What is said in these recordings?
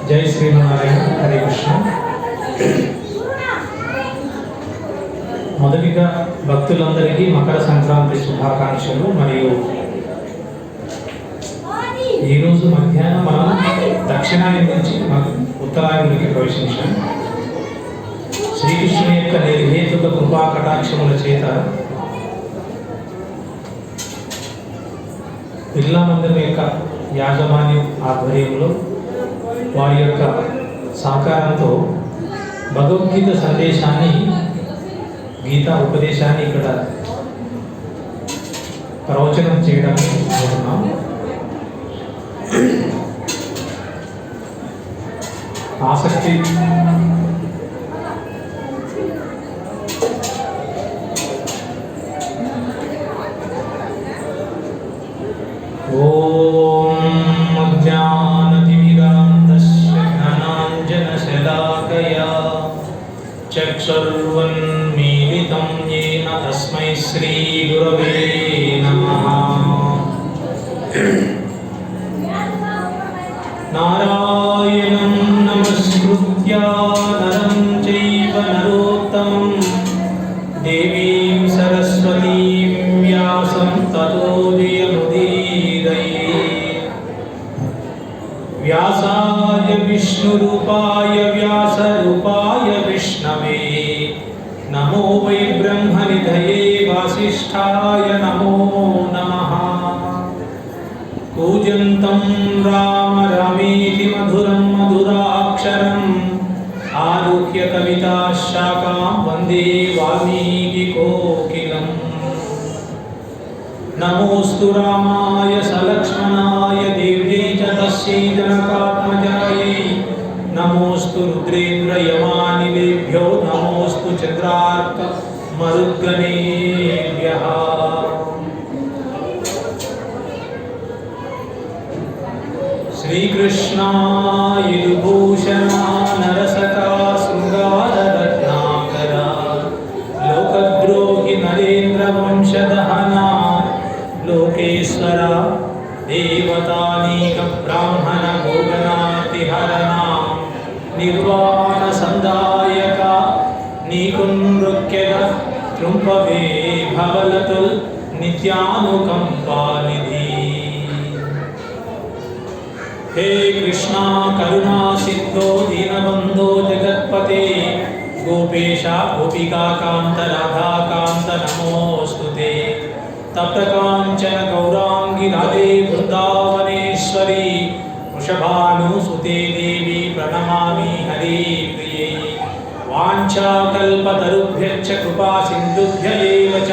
జై శ్రీమన్నారాయణ. హరే కృష్ణ. మొదటిగా భక్తులందరికీ మకర సంక్రాంతి శుభాకాంక్షలు. మరియు ఈరోజు మధ్యాహ్నం మనం దక్షిణాయనం నుంచి ఉత్తరాయణుడికి ప్రవేశించాం. శ్రీకృష్ణుని యొక్క నిర్హేతుక కృపా కటాక్షముల చేత బిర్లా మందిరం యొక్క యాజమాన్యం ఆధ్వర్యంలో వారి యొక్క సహకారంతో భగవద్గీత సందేశాన్ని, గీతా ఉపదేశాన్ని ఇక్కడ ప్రవచనం చేయడానికి అనుకుంటున్నాం. ఆసక్తి ఓం అజ్ఞానతిమిరాంధస్య జ్ఞానాంజనశలాకయా చక్షుర్వన్మీలితం యేన తస్మై శ్రీగురవే నమః. నారాయణం నమస్కృత్య నరం చైవ నరోత్తమం దేవీం సరస్వతీం వ్యాసం తతో జయముదీరయేత్. వ్యాసాయ విష్ణురూపాయ వ్యాసరూపాయ విష్ణవే నమో వై బ్రహ్మనిధయే వాసిష్ఠాయ నమో నమః. కూజంతం రామ రామేతి మధురం మధురాక్షరం ఆరుహ్య కవితాశాఖాం వందే వాల్మీకి కోకిలం. నమోస్తు రామాయ సలక్ష్మణాయ దేవ్యై చ తస్యై జనకాత్మజాయై. నమోస్తు రుద్రేంద్రయమానిలేభ్యో నమోస్తు చంద్రార్క మరుద్గణేభ్యః. శ్రీకృష్ణాయ విభూషణ నరసకా శృంగారరత్నాకర లోకద్రోహి నరేంద్ర వంశదహన లోకేశ్వర దేవతానీక బ్రాహ్మణ భోగనాతిహరణ నిర్వాణ సందాయక నీకుందృక్యద త్రుంపవే భవలతుల్ నిత్యానుకంపానిధి. हे कृष्णा करुणा सिंधो दीनबंधो जगत्पते गोपेशा गोपिका कांत राधा कांत नमोस्तुते. तप्त कांचन गौरांगी राधे वृंदावनेश्वरी वृषभानुसुते देवी प्रणमामि हरि प्रिये. वाञ्छाकल्पतरुभ्यश्च कृपा सिन्धुभ्य एव च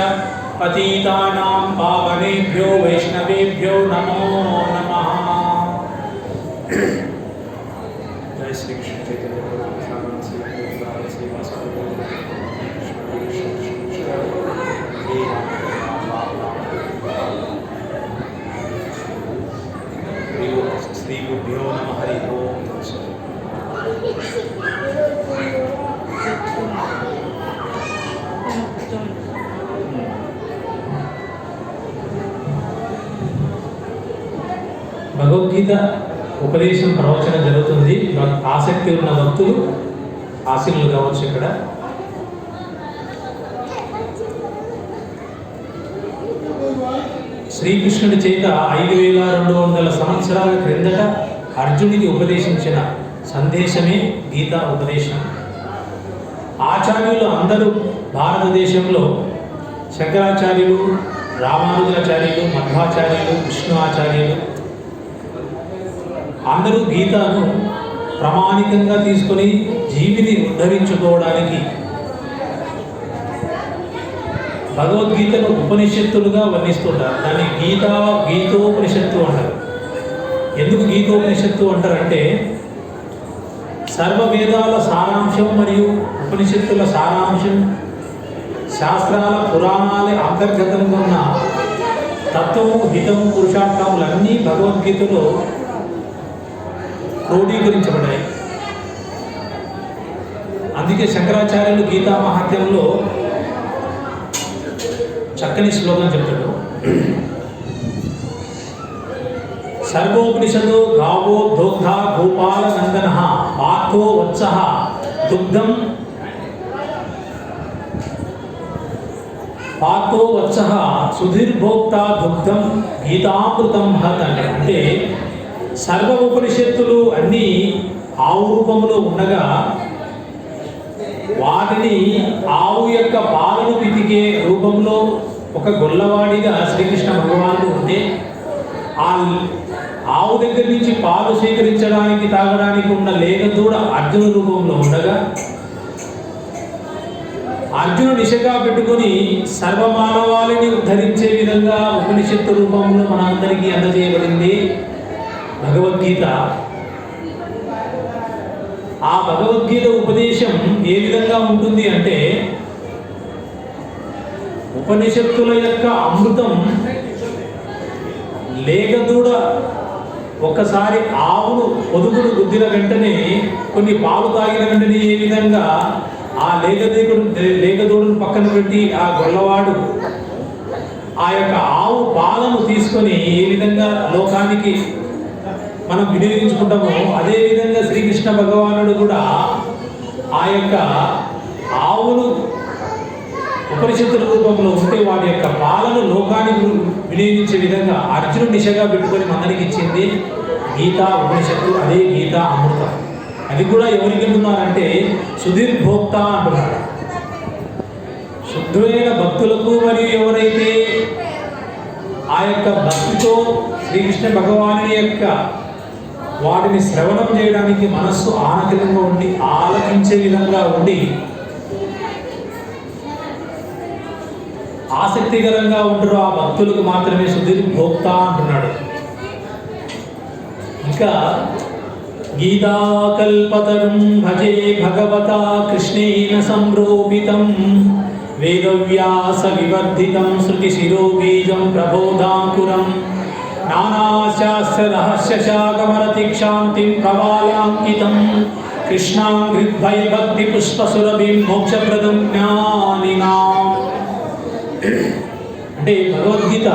पतितानां पावनेभ्यो वैष्णवेभ्यो नमो नमः. जय श्री कृष्ण चैतन्य श्री गुरुभ्यो नमः. हरि ओम. భగవద్గీత ఉపదేశం ప్రవచనం జరుగుతుంది. ఆసక్తి ఉన్న భక్తులు ఆశీనులు కావచ్చు. ఇక్కడ శ్రీకృష్ణుడి చేత 5200 సంవత్సరాల క్రిందట అర్జునుడికి ఉపదేశించిన సందేశమే గీతా ఉపదేశం. ఆచార్యులు అందరూ భారతదేశంలో శంకరాచార్యులు, రామానుజాచార్యులు, మధ్వాచార్యులు, విష్ణు ఆచార్యులు అందరూ గీతను ప్రామాణికంగా తీసుకొని జీవిని ఉద్ధరించుకోవడానికి భగవద్గీతను ఉపనిషత్తులుగా వర్ణిస్తుంటారు. దాన్ని గీతోపనిషత్తు అంటారు. ఎందుకు గీతోపనిషత్తు అంటారంటే సర్వవేదాల సారాంశం మరియు ఉపనిషత్తుల సారాంశం, శాస్త్రాల పురాణాల అంతర్గతంగా ఉన్న తత్వము, హితము, పురుషార్థములన్నీ భగవద్గీతలో క్రోడీకరించబడ్డాయి. అందుకే శంకరాచార్యులు గీతా మహాత్మ్యంలో చక్కని శ్లోకం చెప్తాడు. సర్వోపనిషదో గావో దోగ్ధ గోపాల నందన పార్థో వత్సః దుగ్ధం సుధీర్భోక్త దుగ్ధం గీతామృతం మహత్ అంటే సర్వ ఉపనిషత్తులు అన్నీ ఆవు రూపంలో ఉండగా వాటిని ఆవు యొక్క పాలను పితికే రూపంలో ఒక గొల్లవాడిగా శ్రీకృష్ణ భగవానుడు ఉంటే ఆ ఆవు దగ్గర నుంచి పాలు స్వీకరించడానికి తాగడానికి ఉన్న లేగదూడ అర్జున రూపంలో ఉండగా అర్జునుడు నిశగా పెట్టుకుని సర్వమానవాళిని ఉద్ధరించే విధంగా ఉపనిషత్తు రూపంలో మనందరికీ అందజేయబడింది భగవద్గీత. ఆ భగవద్గీత ఉపదేశం ఏ విధంగా ఉంటుంది అంటే ఉపనిషత్తుల యొక్క అమృతం లేగదూడ ఒక్కసారి ఆవును పొదుగుడు గుద్దిన వెంటనే కొన్ని పాలు తాగిన వెంటనే ఏ విధంగా ఆ లేగదూడను పక్కన పెట్టి ఆ గొల్లవాడు ఆ యొక్క ఆవు పాలను తీసుకొని ఏ విధంగా లోకానికి మనం వినియోగించుకుంటామో అదే విధంగా శ్రీకృష్ణ భగవానుడు కూడా ఆ యొక్క ఆవును ఉపనిషత్తుల రూపంలో ఉంటే వాటి యొక్క పాలను లోకానికి వినియోగించే విధంగా అర్జునుడు నిశగా పెట్టుకొని మనందరికి ఇచ్చింది గీతా ఉపనిషత్తు, అదే గీతా అమృతం. అది కూడా ఎవరికి అంటున్నారంటే సుధీర్భోక్త అంటున్నారు. శుద్ధమైన భక్తులకు మరియు ఎవరైతే ఆ యొక్క భక్తితో శ్రీకృష్ణ భగవాను యొక్క వాటిని శ్రవణం చేయడానికి మనస్సు ఆనకరంగా ఉండి ఆలకించే విధంగా ఉండి ఆసక్తికరంగా ఉంటారు ఆ భక్తులకు మాత్రమే సుధీర్భోక్త అంటున్నాడు. ఇంకా గీతాకల్పతరుం భజే భగవతా కృష్ణేన సంరోపితం వేదవ్యాస వివర్ధితం శృతి శిరోబీజం ప్రబోధాంకురం నానాశాస్త్ర రహస్య శాకమరతిక్షాంతిం ప్రవాలాంకితం కృష్ణాంగ్రిద్భయ భక్తి పుష్పసురభిం మోక్షప్రదం జ్ఞానినాం. అంటే భగవద్గీత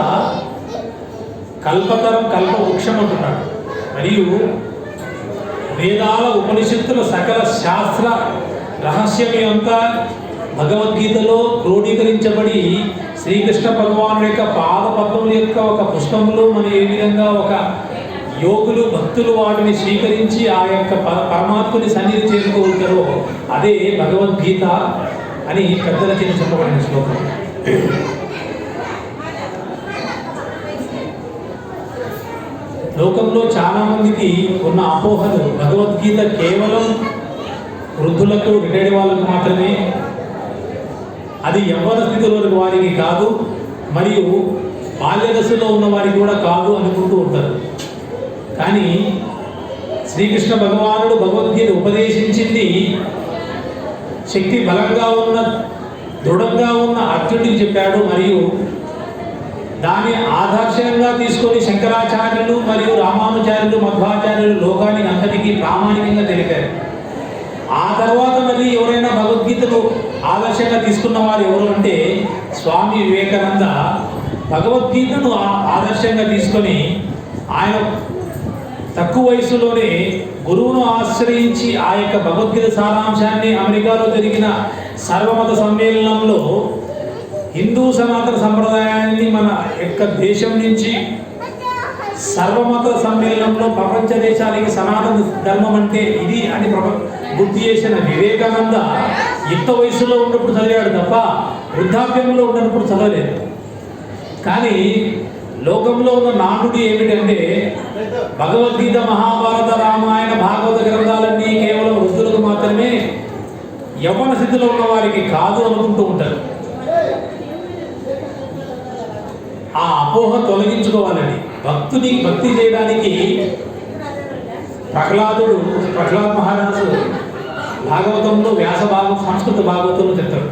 కల్పతరం కల్పవృక్షం అంటున్నాడు. మరియు వేదాల ఉపనిషత్తుల సకల శాస్త్ర రహస్యం అంతా భగవద్గీతలో క్రోడీకరించబడి శ్రీకృష్ణ భగవాను యొక్క పాదపద్మముల యొక్క ఒక పుష్పములు మన ఏ విధంగా ఒక యోగులు భక్తులు వాటిని స్వీకరించి ఆ యొక్క పరమాత్ముని సన్నిధి చేరుకుంటారో అదే భగవద్గీత అని పెద్దల చేత చెప్పబడిన శ్లోకం. లోకంలో చాలా మందికి ఉన్న అపోహలు భగవద్గీత కేవలం వృద్ధులకు, రిటైర్డ్ వాళ్ళకు మాత్రమే, అది యవ్వన స్థితిలో వారికి కాదు, మరియు బాల్య దశలో ఉన్న వారికి కూడా కాదు అనుకుంటూ ఉంటారు. కానీ శ్రీకృష్ణ భగవానుడు భగవద్గీత ఉపదేశించింది శక్తి బలంగా ఉన్న, దృఢంగా ఉన్న అర్జునుడికి చెప్పాడు. మరియు దాన్ని ఆదర్శంగా తీసుకొని శంకరాచార్యులు మరియు రామానుచార్యులు, మధ్వాచార్యులు లోకానికి అంతటికీ ప్రామాణికంగా తెలిపారు. ఆ తర్వాత మళ్ళీ ఎవరైనా భగవద్గీతను ఆదర్శంగా తీసుకున్న వారు ఎవరు అంటే స్వామి వివేకానంద భగవద్గీతను ఆదర్శంగా తీసుకొని ఆయన తక్కువ వయసులోనే గురువును ఆశ్రయించి ఆ యొక్క భగవద్గీత సారాంశాన్ని అమెరికాలో జరిగిన సర్వమత సమ్మేళనంలో హిందూ సనాతన సంప్రదాయాన్ని మన యొక్క దేశం నుంచి సర్వమత సమ్మేళనంలో ప్రపంచ దేశానికి సనాతన ధర్మం అంటే ఇది అని గుర్తు చేసిన వివేకానంద యుక్త వయసులో ఉన్నప్పుడు చదివాడు తప్ప వృద్ధాప్యంలో ఉన్నప్పుడు చదవలేదు. కానీ లోకంలో ఉన్న నానుడి ఏమిటంటే భగవద్గీత, మహాభారత, రామాయణ, భాగవత గ్రంథాలన్నీ కేవలం వృద్ధులకు మాత్రమే, యవ్వన స్థితిలో ఉన్న వారికి కాదు అనుకుంటూ ఉంటారు. ఆ అపోహ తొలగించుకోవాలని భక్తి చేయడానికి ప్రహ్లాద్ మహారాజు భాగవతంలో వ్యాస సంస్కృత భాగవతంలో చెప్తాడు.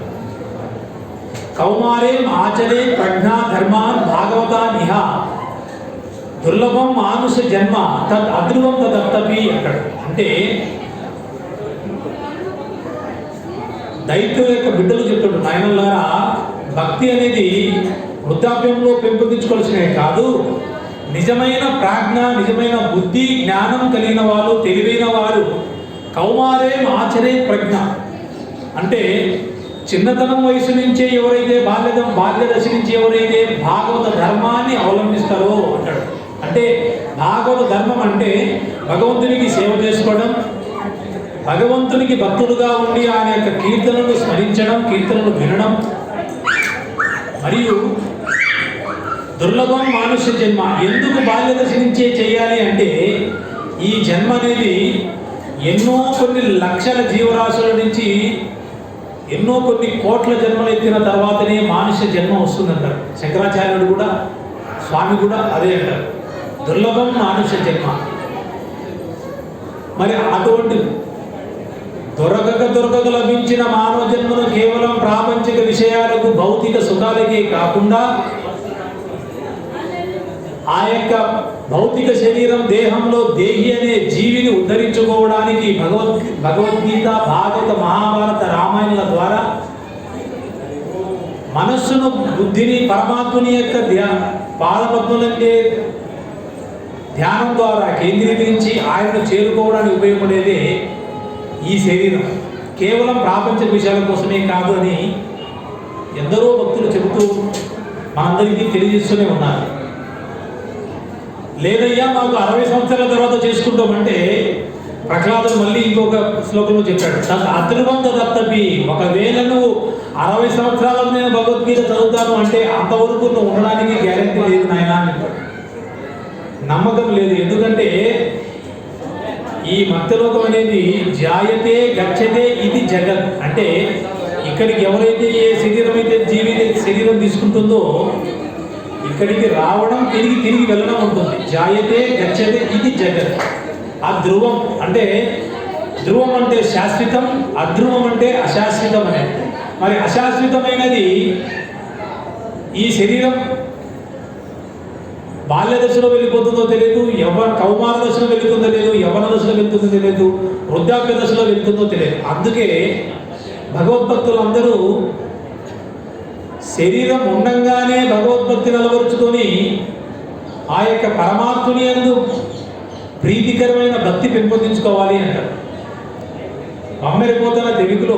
కౌమారే ఆచరే ప్రజ్ఞా ధర్మాన్ భాగవతాన్ ఇహ దుర్లభం మానుష జన్మ తద్ అధ్రువం తదప్తపి అంటాడు. అంటే దైత్యుల యొక్క బిడ్డలు చెప్తాడు, నాయనలారా భక్తి అనేది వృద్ధాప్యంలో పెంపొందించుకోవాల్సినవి కాదు, నిజమైన ప్రాజ్ఞ, నిజమైన బుద్ధి జ్ఞానం కలిగిన వాళ్ళు, తెలివైన వారు కౌమారే ఆచరే ప్రజ్ఞ అంటే చిన్నతనం వయసు నుంచే ఎవరైతే బాల్య దశ నుంచి ఎవరైతే భాగవత ధర్మాన్ని అవలంబిస్తారో అంటాడు. అంటే భాగవత ధర్మం అంటే భగవంతునికి సేవ చేసుకోవడం, భగవంతునికి భక్తులుగా ఉండి ఆయన యొక్క కీర్తనలు స్మరించడం, కీర్తనలు వినడం, మరియు దుర్లభం మానుష్య జన్మ. ఎందుకు బాల్య దశ నుంచే చేయాలి అంటే ఈ జన్మ అనేది ఎన్నో కొన్ని లక్షల జీవరాశుల నుంచి ఎన్నో కొన్ని కోట్ల జన్మలు ఎత్తిన తర్వాతనే మానుష్య జన్మ వస్తుందంటారు. శంకరాచార్యుడు కూడా, స్వామి కూడా అదే అంటారు, దుర్లభం మానుష్య జన్మ. మరి అటువంటి దొరకక లభించిన మానవ జన్మను కేవలం ప్రాపంచిక విషయాలకు, భౌతిక సుఖాలకే కాకుండా ఆ యొక్క భౌతిక శరీరం దేహంలో దేహి అనే జీవిని ఉద్ధరించుకోవడానికి భగవద్గీత, భాగవత, మహాభారత, రామాయణాల ద్వారా మనస్సును, బుద్ధిని పరమాత్ముని యొక్క పాదపద్మలంటే ధ్యానం ద్వారా కేంద్రీకరించి ఆయనను చేరుకోవడానికి ఉపయోగపడేదే ఈ శరీరం. కేవలం ప్రాపంచ విషయాల కోసమే కాదు అని ఎందరో భక్తులు చెబుతూ మనందరికీ తెలియజేస్తూనే ఉన్నారు. లేదయ్యా మాకు 60 సంవత్సరాల తర్వాత చేసుకుంటామంటే ప్రహ్లాదుడు మళ్ళీ ఇంకొక శ్లోకంలో చెప్పాడు, అతృవంత దత్తపి, ఒకవేళ నువ్వు 60 సంవత్సరాలకు నేను భగవద్గీత చదువుతాను అంటే అంతవరకు నువ్వు ఉండడానికి గ్యారెంటీ లేదు నాయనా అని చెప్పాడు. నమ్మకం లేదు. ఎందుకంటే ఈ మర్త్యలోకం అనేది జాయతే గచ్చతే ఇది జగత్. అంటే ఇక్కడికి ఎవరైతే ఏ శరీరం అయితే శరీరం తీసుకుంటుందో ఇక్కడికి రావడం, తిరిగి వెళ్ళడం ఉంటుంది. జాయతే గచ్చతే ఇది జగత్. ఆ ధ్రువం అంటే, ధ్రువం అంటే శాశ్వతం, అధ్రువం అంటే అశాశ్వతం అనేది. మరి అశాశ్వతమైనది ఈ శరీరం బాల్య దశలో వెళ్ళిపోతుందో తెలియదు, కౌమార దశలో వెళుతుందో తెలియదు, యవ్వన దశలో వెళ్తుందో తెలియదు, వృద్ధాప్య దశలో వెళ్తుందో తెలియదు. అందుకే భగవద్భక్తులందరూ శరీరం ఉండంగానే భగవద్భక్తిని అలవరుచుకొని ఆ యొక్క పరమాత్ముని యందు ప్రీతికరమైన భక్తి పెంపొందించుకోవాలి అంటారు. అమ్మరిపోతున్న తెలుగులో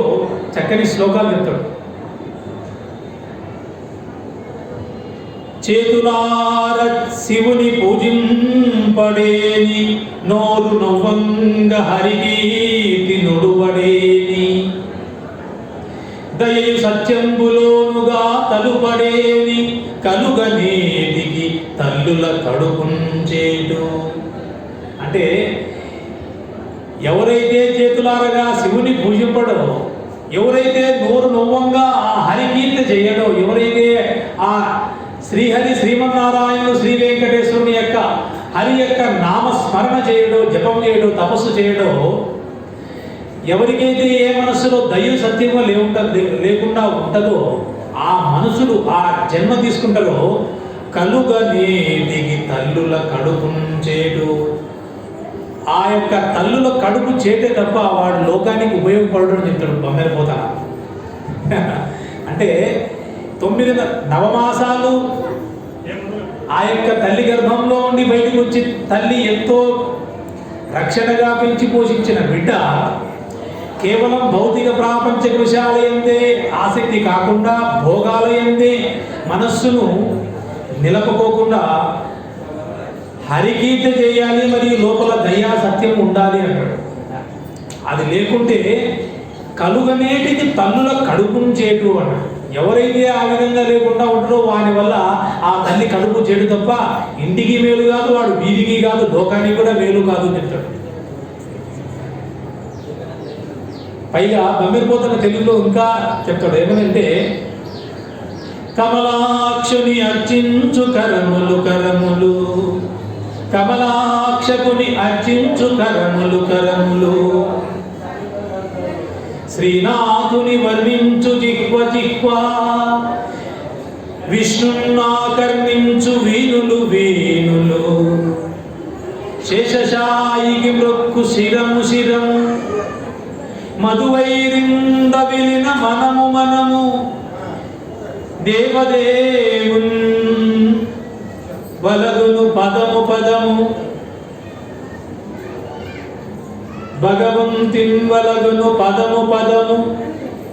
చక్కని శ్లోకాలు చెప్తాడు. చేతులార శివుని పూజింపడేని, నోరు నవ్వంగ హరిగీతి నుడువడేని, దయయు సత్యంబులోనుగా తలుపడేని, కలుగనేటికి తల్లుల కడుపుంచేటు. అంటే ఎవరైతే చేతులారగా శివుని పూజింపడో, ఎవరైతే నోరు నవ్వంగా ఆ హరికీర్తి చేయడో, ఎవరైతే ఆ శ్రీహరి శ్రీమన్నారాయణుడు శ్రీ వెంకటేశ్వరుని యొక్క హరి యొక్క నామస్మరణ చేయడో, జపం చేయడో, తపస్సు చేయడో, ఎవరికైతే ఏ మనస్సులో దయ సత్యంగా లేకుండా ఉంటుందో ఆ మనసులు ఆ జన్మ తీసుకుంటారో కలుగనేటికి తల్లుల కడుపుంచేటు. ఆ యొక్క తల్లుల కడుపు చేటే తప్ప వాడు లోకానికి ఉపయోగపడడం చెప్తాడు బొమ్మెరిపోతా. అంటే 9 నవమాసాలు ఆ యొక్క తల్లి గర్భంలో ఉండి బయటకు వచ్చి తల్లి ఎంతో రక్షణగా పెంచి పోషించిన బిడ్డ కేవలం భౌతిక ప్రాపంచిక విషయాలయందే ఆసక్తి కాకుండా భోగాలయందే మనస్సును నిలపకోకుండా హరికీర్తి చేయాలి, మరియు లోపల దయా సత్యం ఉండాలి అంటాడు. అది లేకుంటే కలుగనేటికి తల్లుల కడుపును చేటు అన్నాడు. ఎవరైతే ఆ విధంగా లేకుండా ఉంటారో వాని వల్ల ఆ తల్లి కడుపు చెడు తప్ప ఇంటికి మేలు కాదు, వాడు వీధికి కాదు, లోకానికి కూడా మేలు కాదు అని చెప్తాడు. పైగా బమ్మెరిపోతున్న తెలుగులో ఇంకా చెప్తాడు ఏమనంటే, కమలాక్షుని అర్చించు కరములు కరములు, కమలాక్షకుని అర్చించు కరములు కరములు, శ్రీనాథుని వర్ణించు జిహ్వ జిహ్వ, విష్ణున్నాకర్ణించు వీణులు వీణులు, శేషశాయికి మృక్కు శిరము శిరము, మధువైరింద విలిన మనము మనము, దేవదేవున్ వలగును పదము పదము భగవంతిన్ వలగును పదము పదము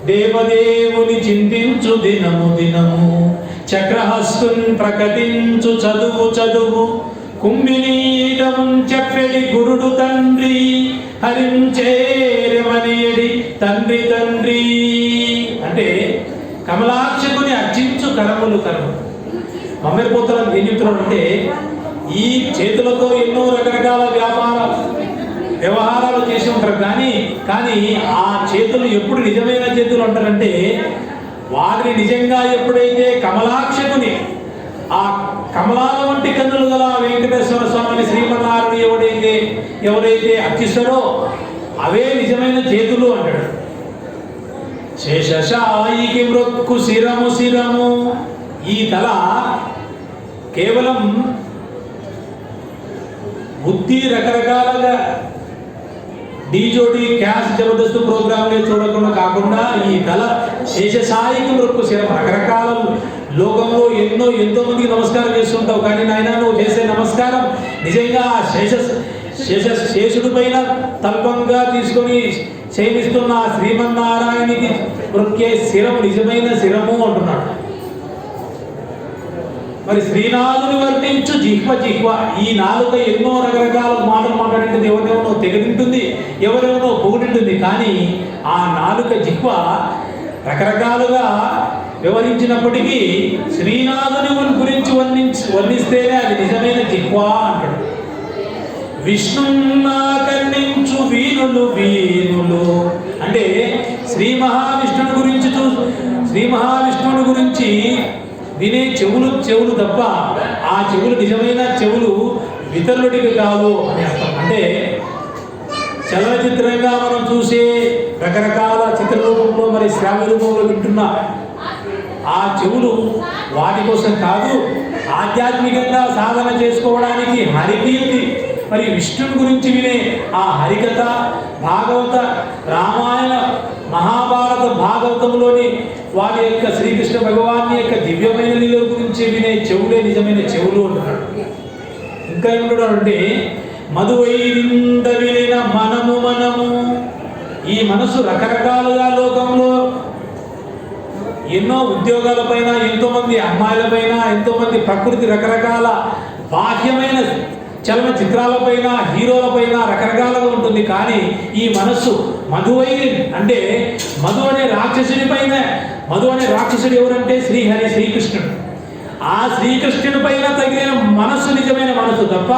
దేవదేవుని చింతించు దినము దినము చక్రహస్తున్ ప్రకటించు చదువు చదువు కుంభినీదం చెప్పెడి గురుడు తండ్రి హరించేరమనియడి తండ్రి తండ్రి అంటే కమలాక్షకుని అర్చించు కరములు కరములు. మమ్మల్పోతలను ఏం చెప్తున్నాడు అంటే ఈ చేతులతో ఎన్నో రకరకాల వ్యవహారాలు చేసి ఉంటారు, కానీ ఆ చేతులు ఎప్పుడు నిజమైన చేతులు అంటారంటే వారిని నిజంగా ఎప్పుడైతే కమలాక్షకుని ఆ కమలాల వంటి కన్నులు గల వెంకటేశ్వర స్వామిని శ్రీమన్నారాయణ ఎవరైతే అర్చిస్తారో అవే నిజమైన చేతులు అంటాడు. శేషశాయికి మృక్కు శిరము శిరము. ఈ తల కేవలం బుద్ధి రకరకాలుగా డీజోడి క్యాష్ జబర్దస్త్ ప్రోగ్రాంలే చూడకుండా కాకుండా ఈ తల శేషశాయికి మృక్కు శిరం. రకరకాల లోకంలో ఎంతో మందికి నమస్కారం చేస్తుంటావు, కానీ నాయన నువ్వు చేసే నమస్కారం నిజంగా శేషుడి పైన తల్పంగా తీసుకొని శయనిస్తున్న ఆ శ్రీమన్నారాయణకి మృక్కే శిరము నిజమైన శిరము అంటున్నాడు. మరి శ్రీనాథుని వర్ణించు జిహ్వ జిహ్వ. ఈ నాలుక ఎన్నో రకరకాల మాటలు మాట్లాడింటుంది, ఎవరెవరో తెగతింటుంది, ఎవరెవరో పొగిడింటుంది, కానీ ఆ నాలుక జిహ్వ రకరకాలుగా వివరించినప్పటికీ శ్రీనాథుని గురించి వర్ణిస్తేనే అది నిజమైన జిహ్వ అంటాడు. విష్ణున్నా కర్ణించు వీణులు వీణులు అంటే శ్రీ మహావిష్ణువుని గురించి వినే చెవులు తప్ప ఆ చెవులు నిజమైన చెవులు ఇతరుడికి కాదు అని అర్థం. అంటే చలనచిత్రంగా మనం చూసే రకరకాల చిత్ర రూపంలో మరి శ్రావ్య రూపంలో వింటున్న ఆ చెవులు వాటి కోసం కాదు, ఆధ్యాత్మికంగా సాధన చేసుకోవడానికి హరికీర్తి మరి విష్ణుని గురించి వినే ఆ హరికథ, భాగవత, రామాయణ, మహాభారత, భాగవతంలోని వారి యొక్క శ్రీకృష్ణ భగవాన్ యొక్క దివ్యమైన లీలల గురించి వినే చెవులే నిజమైన చెవులు అంటున్నాడు. ఇంకా ఏమంటున్నాడు అంటే మధువైరింద వినిన మనము మనము. ఈ మనసు రకరకాలుగా లోకంలో ఎన్నో ఉద్యోగాలపైన, ఎంతో మంది అమ్మాయిలపైన, ఎంతో మంది ప్రకృతి రకరకాల బాహ్యమైన చలన చిత్రాలపైన, హీరోలపైన రకరకాలుగా ఉంటుంది. కానీ ఈ మనస్సు మధువైరి అంటే మధు అనే రాక్షసుడు ఎవరంటే శ్రీహరి, శ్రీకృష్ణుడు. ఆ శ్రీకృష్ణుడి పైన తగిన మనస్సు నిజమైన మనస్సు తప్ప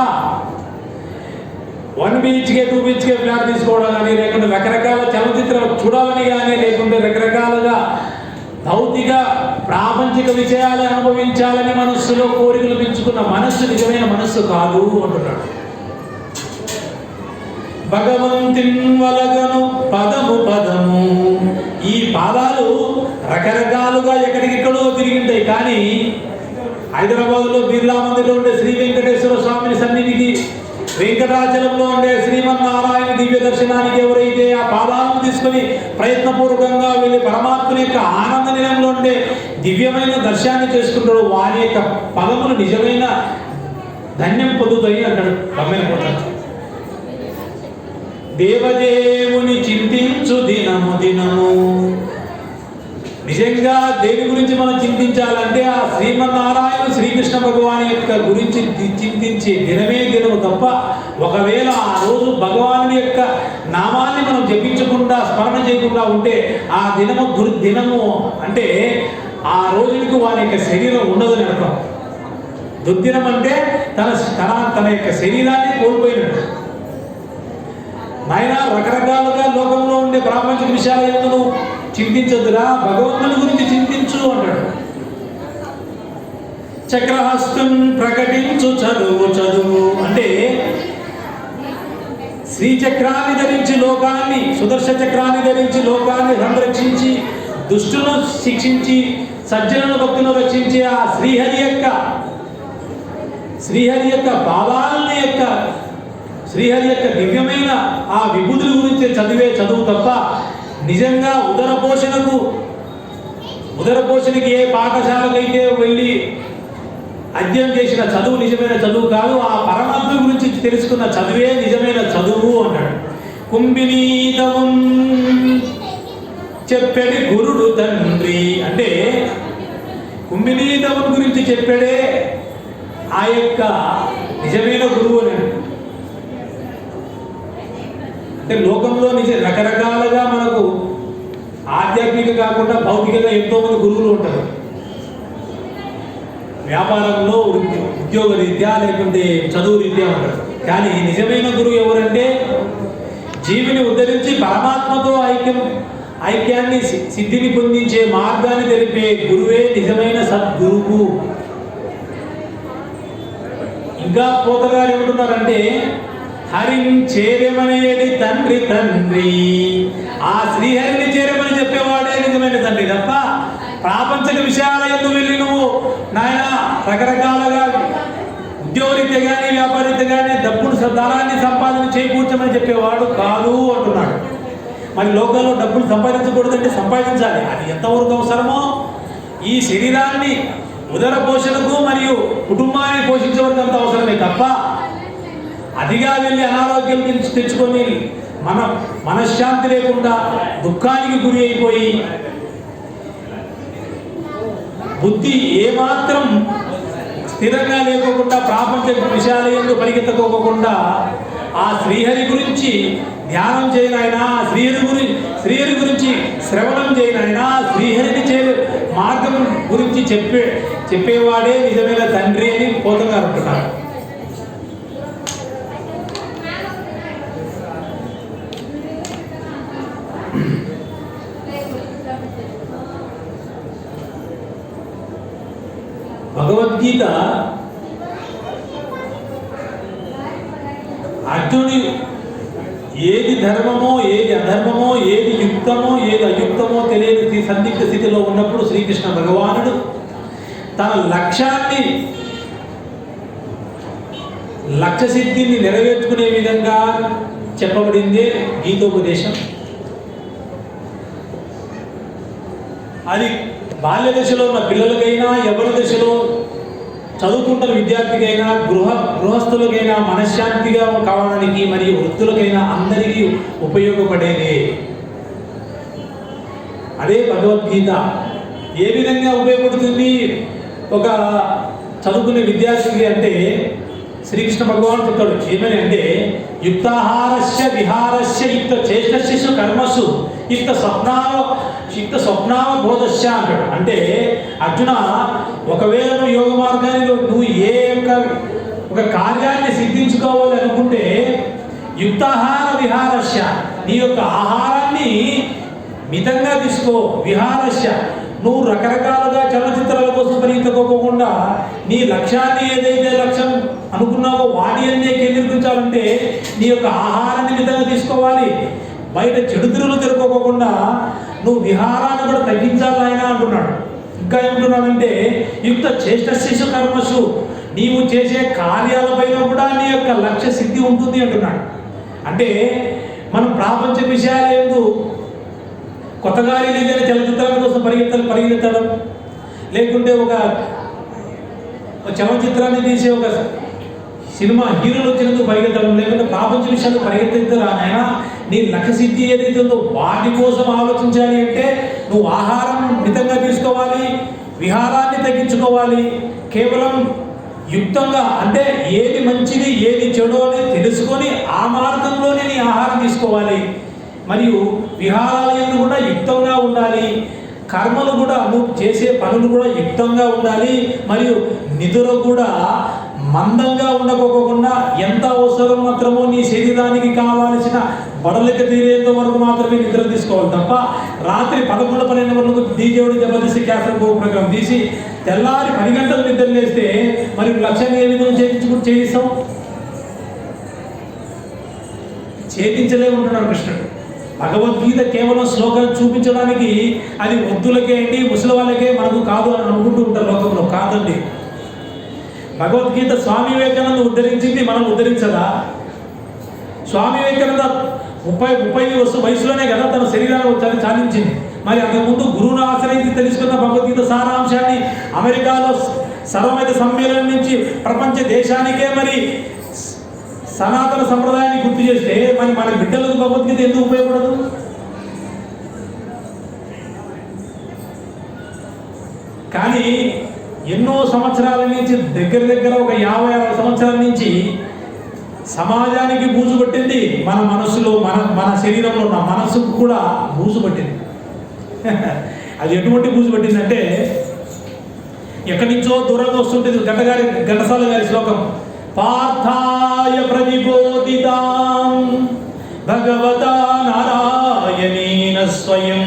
1 BHK 2 BHK ఫ్లాట్ తీసుకోవడం కానీ, లేకుంటే రకరకాల చలనచిత్రాలు చూడాలని కానీ, లేకుంటే రకరకాలుగా భౌతిక ప్రాపంచిక విషయాలు అనుభవించాలని మనస్సులో కోరికలు పెంచుకున్న మనస్సు నిజమైన మనస్సు కాదు అంటున్నాడు. భగవంతిన్ వలగను పదము పదము. ఈ పాదాలు రకరకాలుగా ఎక్కడికెక్కడో తిరిగింటాయి, కానీ హైదరాబాద్లో బిర్లా మందిర్లో ఉండే శ్రీ వెంకటేశ్వర స్వామిని సన్నిధికి, వెంకటాచలంలో ఉండే శ్రీమన్నారాయణ దివ్య దర్శనానికి ఎవరైతే ఆ పాదాలను తీసుకొని ప్రయత్నపూర్వకంగా వెళ్ళి పరమాత్మని యొక్క ఆనంద నిలయంలో ఉండే దివ్యమైన దర్శనాన్ని చేసుకుంటారో వారి యొక్క పదములు నిజమైన ధన్యం పొందుతాయి అంటాడు గమ్యపోతాడు. దేవదేవుని చింతించు దినము దినము. నిజంగా దేని గురించి మనం చింతించాలంటే ఆ శ్రీమన్నారాయణ శ్రీకృష్ణ భగవాన్ యొక్క గురించి చింతించే దినమే దినము తప్ప, ఒకవేళ ఆ రోజు భగవాను యొక్క నామాన్ని మనం జపించకుండా స్మరణ చేయకుండా ఉంటే ఆ దినము దుర్దినము అంటే ఆ రోజునికి వారి యొక్క శరీరం ఉండదని అర్థం. దుర్దినం అంటే తన యొక్క శరీరాన్ని కోల్పోయినట్టు. నాయన రకరకాలుగా లోకంలో ఉండే ప్రాపంచిక విషయాలు ఎందుకు చింతించదురా, భగవంతుని గురించి చింతించు అంటాడు. చక్రహస్తున్ ప్రకటించు చదువు చదువు అంటే శ్రీచక్రాన్ని ధరించి లోకాన్ని, సుదర్శ చక్రాన్ని ధరించి లోకాన్ని సంరక్షించి దుష్టులను శిక్షించి సజ్జనుల భక్తులను రక్షించి ఆ శ్రీహరి యొక్క పాదాలని యొక్క శ్రీహరి యొక్క దివ్యమైన ఆ విభూతుల గురించి చదివే చదువు తప్ప నిజంగా ఉదర పోషణకి ఏ పాఠశాలకైతే వెళ్ళి అధ్యయనం చేసిన చదువు నిజమైన చదువు కాదు, ఆ పరమాత్మ గురించి తెలుసుకున్న చదువే నిజమైన చదువు అన్నాడు. కుంభినీతవం చెప్పాడు గురుడు తండ్రి అంటే కుంభినీతవం గురించి చెప్పాడే ఆ యొక్క నిజమైన గురువు అని. అంటే లోకంలో రకరకాలుగా మనకు ఆధ్యాత్మిక కాకుండా భౌతికంగా ఎంతో మంది గురువులు ఉంటారు. వ్యాపారంలో ఉద్యోగ రీత్యా లేకుంటే చదువు రీత్యా ఉంటారు. కానీ నిజమైన గురువు ఎవరంటే జీవిని ఉద్ధరించి పరమాత్మతో ఐక్యాన్ని సిద్ధిని పొందించే మార్గాన్ని తెలిపే గురువే నిజమైన సద్గురువు. ఇంకా పోతగారు ఏమంటున్నారంటే హరిని చేరమనేది తండ్రి తండ్రి, ఆ శ్రీహరిని చేరమని చెప్పేవాడే నిజమైన తండ్రి తప్ప ప్రాపంచిక విషయాల ఎందుకు వెళ్ళి నువ్వు నాయన రకరకాలుగా ఉద్యోగరీత్యా కానీ వ్యాపారీత్యా కానీ ధనాన్ని సంపాదన చేకూర్చమని చెప్పేవాడు కాదు అంటున్నాడు. మరి లోకంలో డబ్బులు సంపాదించకూడదంటే సంపాదించాలి, అది ఎంతవరకు అవసరమో ఈ శరీరాన్ని ఉదర పోషణకు మరియు కుటుంబాన్ని పోషించే వరకు అంత అవసరమే తప్ప అదిగా వెళ్ళి అనారోగ్యం తెచ్చుకొని మనశ్శాంతి లేకుండా దుఃఖానికి గురి అయిపోయి బుద్ధి ఏమాత్రం స్థిరంగా లేకోకుండా ప్రాపంచిక విషయాల యందు పరిగెత్తకోకుండా ఆ శ్రీహరి గురించి ధ్యానం చేయనైనా, శ్రీహరి గురించి శ్రవణం చేయనైనా, శ్రీహరిని మార్గం గురించి చెప్పేవాడే నిజమైన తండ్రి అని పోతగారు అంటున్నారు. భగవద్గీత అర్జునుడి ఏది ధర్మమో ఏది అధర్మమో ఏది యుక్తమో ఏది అయుక్తమో తెలియని సందిగ్ధ స్థితిలో ఉన్నప్పుడు శ్రీకృష్ణ భగవానుడు తన లక్ష్య సిద్ధిని నెరవేర్చుకునే విధంగా చెప్పబడిందే గీతోపదేశం. అది బాల్య దశలో ఉన్న పిల్లలకైనా, యవ్వన దశలో చదువుకుంటున్న విద్యార్థికైనా, గృహస్థులకైనా మనశ్శాంతిగా కావడానికి మరియు వృత్తులకైనా అందరికీ ఉపయోగపడేదే. అదే భగవద్గీత. ఏ విధంగా ఉపయోగపడుతుంది ఒక చదువుకునే విద్యార్థికి అంటే శ్రీకృష్ణ భగవాన్ చెప్తాడు ఏమని అంటే యుక్తాహారస్య విహారస్య యుక్త చేష్టస్య కర్మసు యుక్త స్వప్నావ బోధస్య అంటాడు. అంటే అర్జున, ఒకవేళ నువ్వు యోగ మార్గాన్ని నువ్వు ఒక కార్యాన్ని సిద్ధించుకోవాలి అనుకుంటే యుక్తాహార విహారస్య, నీ యొక్క ఆహారాన్ని మితంగా తీసుకో. విహారస్య, నువ్వు రకరకాలుగా చలనచిత్రాల కోసం పరిగెత్తుకోకుండా నీ లక్ష్యాన్ని ఏదైతే లక్ష్యం అనుకున్నావో వాటి అన్నీ కేంద్రీకరించాలంటే నీ యొక్క ఆహారాన్ని మితంగా తీసుకోవాలి. బయట చెడుతురులు తిరుక్కోకుండా నువ్వు విహారాన్ని కూడా తగ్గించాలి ఆయన అంటున్నాడు. ఇంకా ఏమంటున్నాడంటే యుక్త చేష్టస్య కర్మసు, నీవు చేసే కార్యాలపైన కూడా నీ యొక్క లక్ష్య సిద్ధి ఉంటుంది అంటున్నాడు. అంటే మనం ప్రాపంచిక విషయాలు ఏందు కొత్తగా రిలీజ్ అయిన చలనచిత్రాల కోసం పరిగెత్తడం లేకుంటే ఒక చలనచిత్రాన్ని తీసే ఒక సినిమా హీరోలు వచ్చినందుకు పరిగెత్తడం లేకుంటే ప్రాపంచ విషయాలు పరిగెత్తారా ఆయన. నీ లక్ష్య సిద్ధి ఏదైతే ఉందో వాటి కోసం ఆలోచించాలి అంటే నువ్వు ఆహారం మితంగా తీసుకోవాలి, విహారాన్ని తగ్గించుకోవాలి. కేవలం యుక్తంగా అంటే ఏది మంచిది ఏది చెడు అని తెలుసుకొని ఆ మార్గంలోనే నీ ఆహారం తీసుకోవాలి. మరియు విహారాలయందు కూడా యుక్తంగా ఉండాలి. కర్మలు కూడా నువ్వు చేసే పనులు కూడా యుక్తంగా ఉండాలి. మరియు నిద్ర కూడా మందంగా ఉండకోకుండా ఎంత అవసరం మాత్రమో నీ శరీరానికి కావాల్సిన బడలిక తీరేంత వరకు మాత్రమే నిద్ర తీసుకోవాలి తప్ప రాత్రి 11-12 వరకు డీజేవుడు జబర్దస్త్ క్యాసెట్ ప్రోగ్రాం తీసి తెల్లారి 10 గంటలు నిద్ర లేస్తే మరి లక్ష్యాన్ని ఏ విధంగా చేయిస్తాం? ఛేదించలేకుంటున్నాడు కృష్ణుడు. భగవద్గీత కేవలం శ్లోకాలు చూపించడానికి అది వృద్ధులకే అండి, ముసలి వాళ్ళకే మనకు కాదు అని అనుకుంటూ ఉంటారు లోకంలో. కాదండి, భగవద్గీత స్వామి వివేకానంద ఉద్ధరించింది, మనం ఉద్ధరించదా? స్వామి వివేకానంద 30 వయసులోనే కదా తన శరీరాన్ని చాలించింది. మరి అంతకుముందు గురువును ఆశ్రయించి తెలుసుకున్న భగవద్గీత సారాంశాన్ని అమెరికాలో సర్వమత సమ్మేళనం నుంచి ప్రపంచ దేశానికే మరి సనాతన సంప్రదాయాన్ని గుర్తు చేస్తే మరి మన బిడ్డలకు భగవద్గీత ఎందుకు ఉపయోగపడదు? కానీ ఎన్నో సంవత్సరాల నుంచి దగ్గర ఒక 50 సంవత్సరాల నుంచి సమాజానికి బూజు పట్టింది. మన మనసులో మన శరీరంలో ఉన్న మనసుకు కూడా బూజు పట్టింది. అది ఎటువంటి బూజు పట్టిందంటే ఎక్కడి నుంచో దూరంగా వస్తుంటుంది. ఘంటసాల గారి శ్లోకం, పార్థాయ ప్రతిబోధితాం భగవతా నారాయణేన స్వయం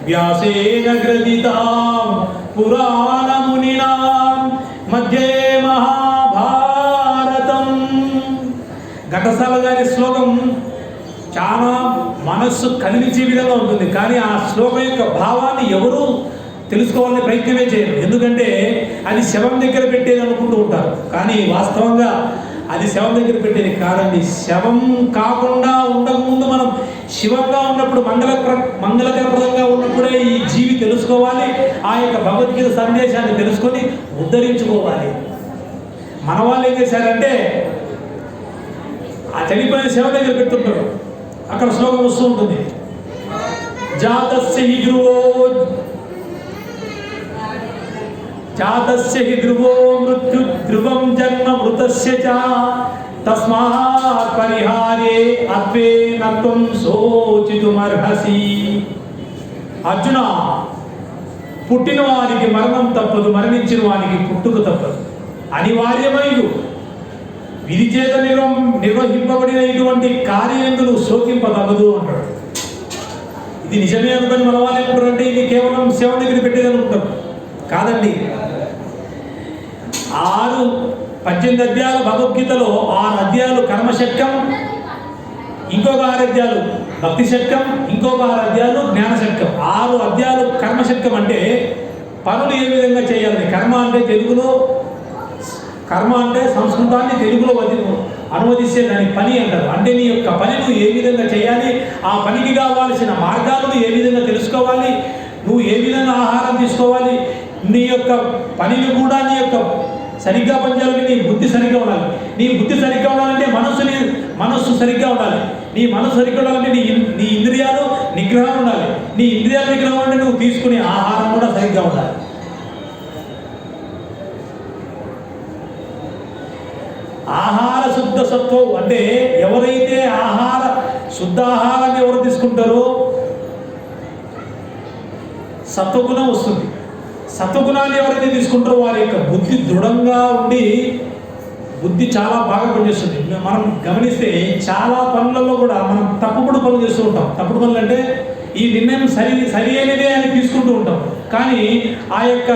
వ్యాసేన గ్రథితాం పురాణమునినా మధ్యే మహాభారతం. ఘంటసాల గారి శ్లోకం చాలా మనస్సు కలిగించే విధంగా ఉంటుంది. కానీ ఆ శ్లోకం యొక్క భావాన్ని ఎవరూ తెలుసుకోవాలని ప్రయత్నమే చేయరు. ఎందుకంటే అది శవం దగ్గర పెట్టేది అనుకుంటూ ఉంటారు. కానీ వాస్తవంగా అది శవం దగ్గర పెట్టేది కాదండి. శవం కాకుండా ఉండకముందు మనం శివంగా ఉన్నప్పుడు మంగళకరప్రదంగా ఉన్నప్పుడే ఈ జీవి తెలుసుకోవాలి. ఆ యొక్క భగవద్గీత సందేశాన్ని తెలుసుకొని ఉద్ధరించుకోవాలి. మన వాళ్ళు ఏం చేశారంటే ఆ చనిపోయిన శవం దగ్గర పెడుతుంటారు. అక్కడ శ్లోకం వస్తూ ఉంటుంది, జాతస్య హి ధ్రువో మృత్యు ధ్రువం జన్మ మృతస్య చ తస్మాత్ పరిహారే అత్వే నత్వం శోచితుమర్హసి. అర్జున, పుట్టిన వారికి మరణం తప్పదు, మరణించిన వారికి పుట్టుక తప్పదు. అనివార్యమైదు విధి చేత నిర్వహింపబడిన ఇటువంటి కార్యందులు శోకింపదగదు అంటాడు. ఇది నిజమే అనుకుని మన వాళ్ళు ఏమంటారంటే ఇది కేవలం శవం దగ్గర పెట్టేది అనుకుంటారు. కాదండి. 18 అధ్యాయాలు భగవద్గీతలో 6 అధ్యాయాలు కర్మశక్యం, ఇంకొక 6 అధ్యాయాలు భక్తి శక్యం, ఇంకొక 6 అధ్యాయాలు జ్ఞానశక్యం. 6 అధ్యాయాలు కర్మశక్యం అంటే పనులు ఏ విధంగా చేయాలని. కర్మ అంటే సంస్కృతాన్ని తెలుగులో అనువదిస్తే దాని పని అంటారు. అంటే నీ యొక్క పని నువ్వు ఏ విధంగా చేయాలి, ఆ పనికి కావాల్సిన మార్గాలను ఏ విధంగా తెలుసుకోవాలి, నువ్వు ఏ విధంగా ఆహారం తీసుకోవాలి, నీ యొక్క పనిని కూడా నీ యొక్క సరిగ్గా పనిచేయాలంటే నీ బుద్ధి సరిగ్గా ఉండాలి. నీ బుద్ధి సరిగ్గా ఉండాలంటే మనస్సు సరిగ్గా ఉండాలి. నీ మనస్సు సరిగ్గా ఉండాలంటే నీ ఇంద్రియాలు నిగ్రహం ఉండాలి. నీ ఇంద్రియాల నిగ్రహం అంటే నువ్వు తీసుకునే ఆహారం కూడా సరిగ్గా ఉండాలి. ఆహార శుద్ధ సత్వం అంటే ఎవరైతే శుద్ధ ఆహారాన్ని ఎవరు తీసుకుంటారో సత్వగుణం వస్తుంది. సత్వగుణాన్ని ఎవరైతే తీసుకుంటారో వారి యొక్క బుద్ధి దృఢంగా ఉండి బుద్ధి చాలా బాగా పనిచేస్తుంది. మనం గమనిస్తే చాలా పనులలో కూడా మనం తప్పుడు పనులు చేస్తూ ఉంటాం. తప్పుడు పనులు అంటే ఈ నిర్ణయం సరి అయినదే అని తీసుకుంటూ ఉంటాం. కానీ ఆ యొక్క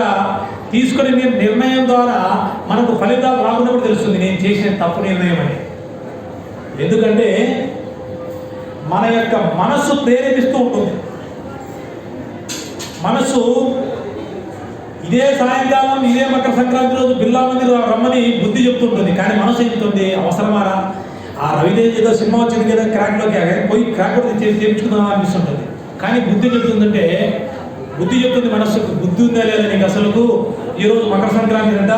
తీసుకునే నిర్ణయం ద్వారా మనకు ఫలితాలు రాకున్నప్పుడు తెలుస్తుంది నేను చేసిన తప్పు నిర్ణయం అని. ఎందుకంటే మన యొక్క మనస్సు ప్రేరేపిస్తూ ఉంటుంది. మనస్సు ఇదే సాయంకాలం ఇదే మకర సంక్రాంతి రోజు బిర్లా మందిర్ రమ్మని బుద్ధి చెప్తుంటుంది. కానీ మనసు చెప్తుంది అవసరమారా, ఆ రవితేజ్ ఏదో సినిమా వచ్చింది కదా క్రాక్లోకి పోయి క్రాక్ కూడా చేయించుకుందాం అనిపిస్తుంటుంది. కానీ బుద్ధి చెప్తుందంటే బుద్ధి చెప్తుంది మనస్సుకు బుద్ధి ఉందా లేదా నీకు అసలుకు. ఈరోజు మకర సంక్రాంతి అంట,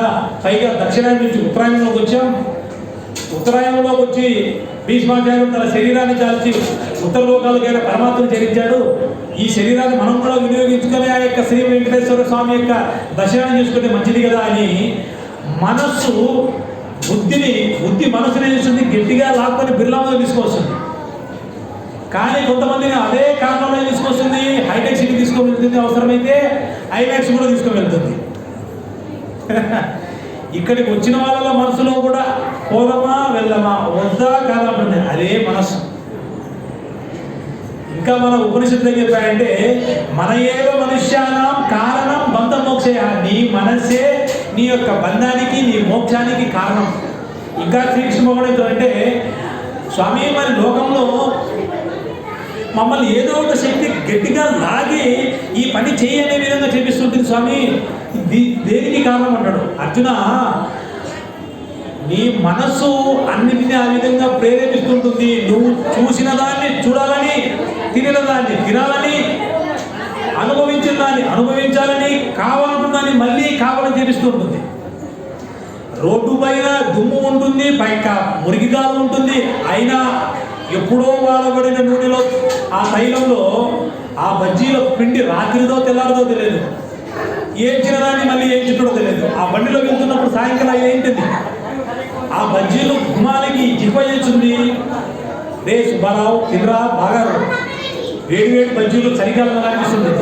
పైగా దక్షిణాయనం నుంచి ఉత్తరాయణంలోకి వచ్చాం. ఉత్తరాయణంలోకి వచ్చి భీష్మాచార్యుడు తన శరీరాన్ని చాల్చి ఉత్తర లోకాలకైనా పరమాత్మను చరించాడు. ఈ శరీరాన్ని మనం కూడా వినియోగించుకొని ఆ యొక్క శ్రీ వెంకటేశ్వర స్వామి యొక్క దర్శనాన్ని చేసుకుంటే మంచిది కదా అని మనస్సు బుద్ధి మనసుని చేస్తుంది, గట్టిగా లాక్కొని బిర్లాలో తీసుకొస్తుంది. కానీ కొంతమందిని అదే కారణంలో తీసుకొస్తుంది, హైటెక్ సిటీ తీసుకువెళ్తుంది, అవసరమైతే ఐమాక్స్ కూడా తీసుకువెళ్తుంది. ఇక్కడికి వచ్చిన వాళ్ళ మనసులో కూడా పోదమా వెళ్ళమా వద్దా కాదంటుంది అదే మనస్సు. ఇంకా మన ఉపనిషత్తు ఏం చెప్పాయంటే మన ఏవ మనుష్యానాం కారణం బంధ మోక్షయ. నీ మనసే నీ యొక్క బంధానికి నీ మోక్షానికి కారణం. ఇంకా శ్రీకృష్ణ భగవానుడు అంటే స్వామి మరి లోకంలో మమ్మల్ని ఏదో ఒక శక్తి గట్టిగా లాగి ఈ పని చేయనే విధంగా చేపిస్తుంటుంది స్వామి, దేనికి కారణం అంటాడు. అర్జున, నీ మనస్సు అన్నిటినీ ఆ విధంగా ప్రేరేపిస్తుంటుంది. నువ్వు చూసిన దాన్ని చూడాలని, తినిన దాన్ని తినాలని, అనుభవించిన దాన్ని అనుభవించాలని, కావాలనుకున్న దాన్ని మళ్ళీ కావాలని చేపిస్తూ ఉంటుంది. రోడ్డు పైన దుమ్ము ఉంటుంది, పైక మురికిగాలు ఉంటుంది, అయినా ఎప్పుడో వాడబడిన నూనెలో ఆ తైలంలో ఆ బజ్జీల పిండి రాత్రిదో తెల్లారిదో తెలియదు, ఏం చిన్నదాన్ని మళ్ళీ ఏం చుట్టడో తెలియదు. ఆ బండిలో వెళ్తున్నప్పుడు సాయంకాలం ఏంటిది ఆ బజ్జీలు గుమ్మాలకి జిప్పేస్తుంది. రే సుబ్బారావు తినరా బాగా వేడి వేడి బజ్జీలు చలికాలం అనిపిస్తుంది.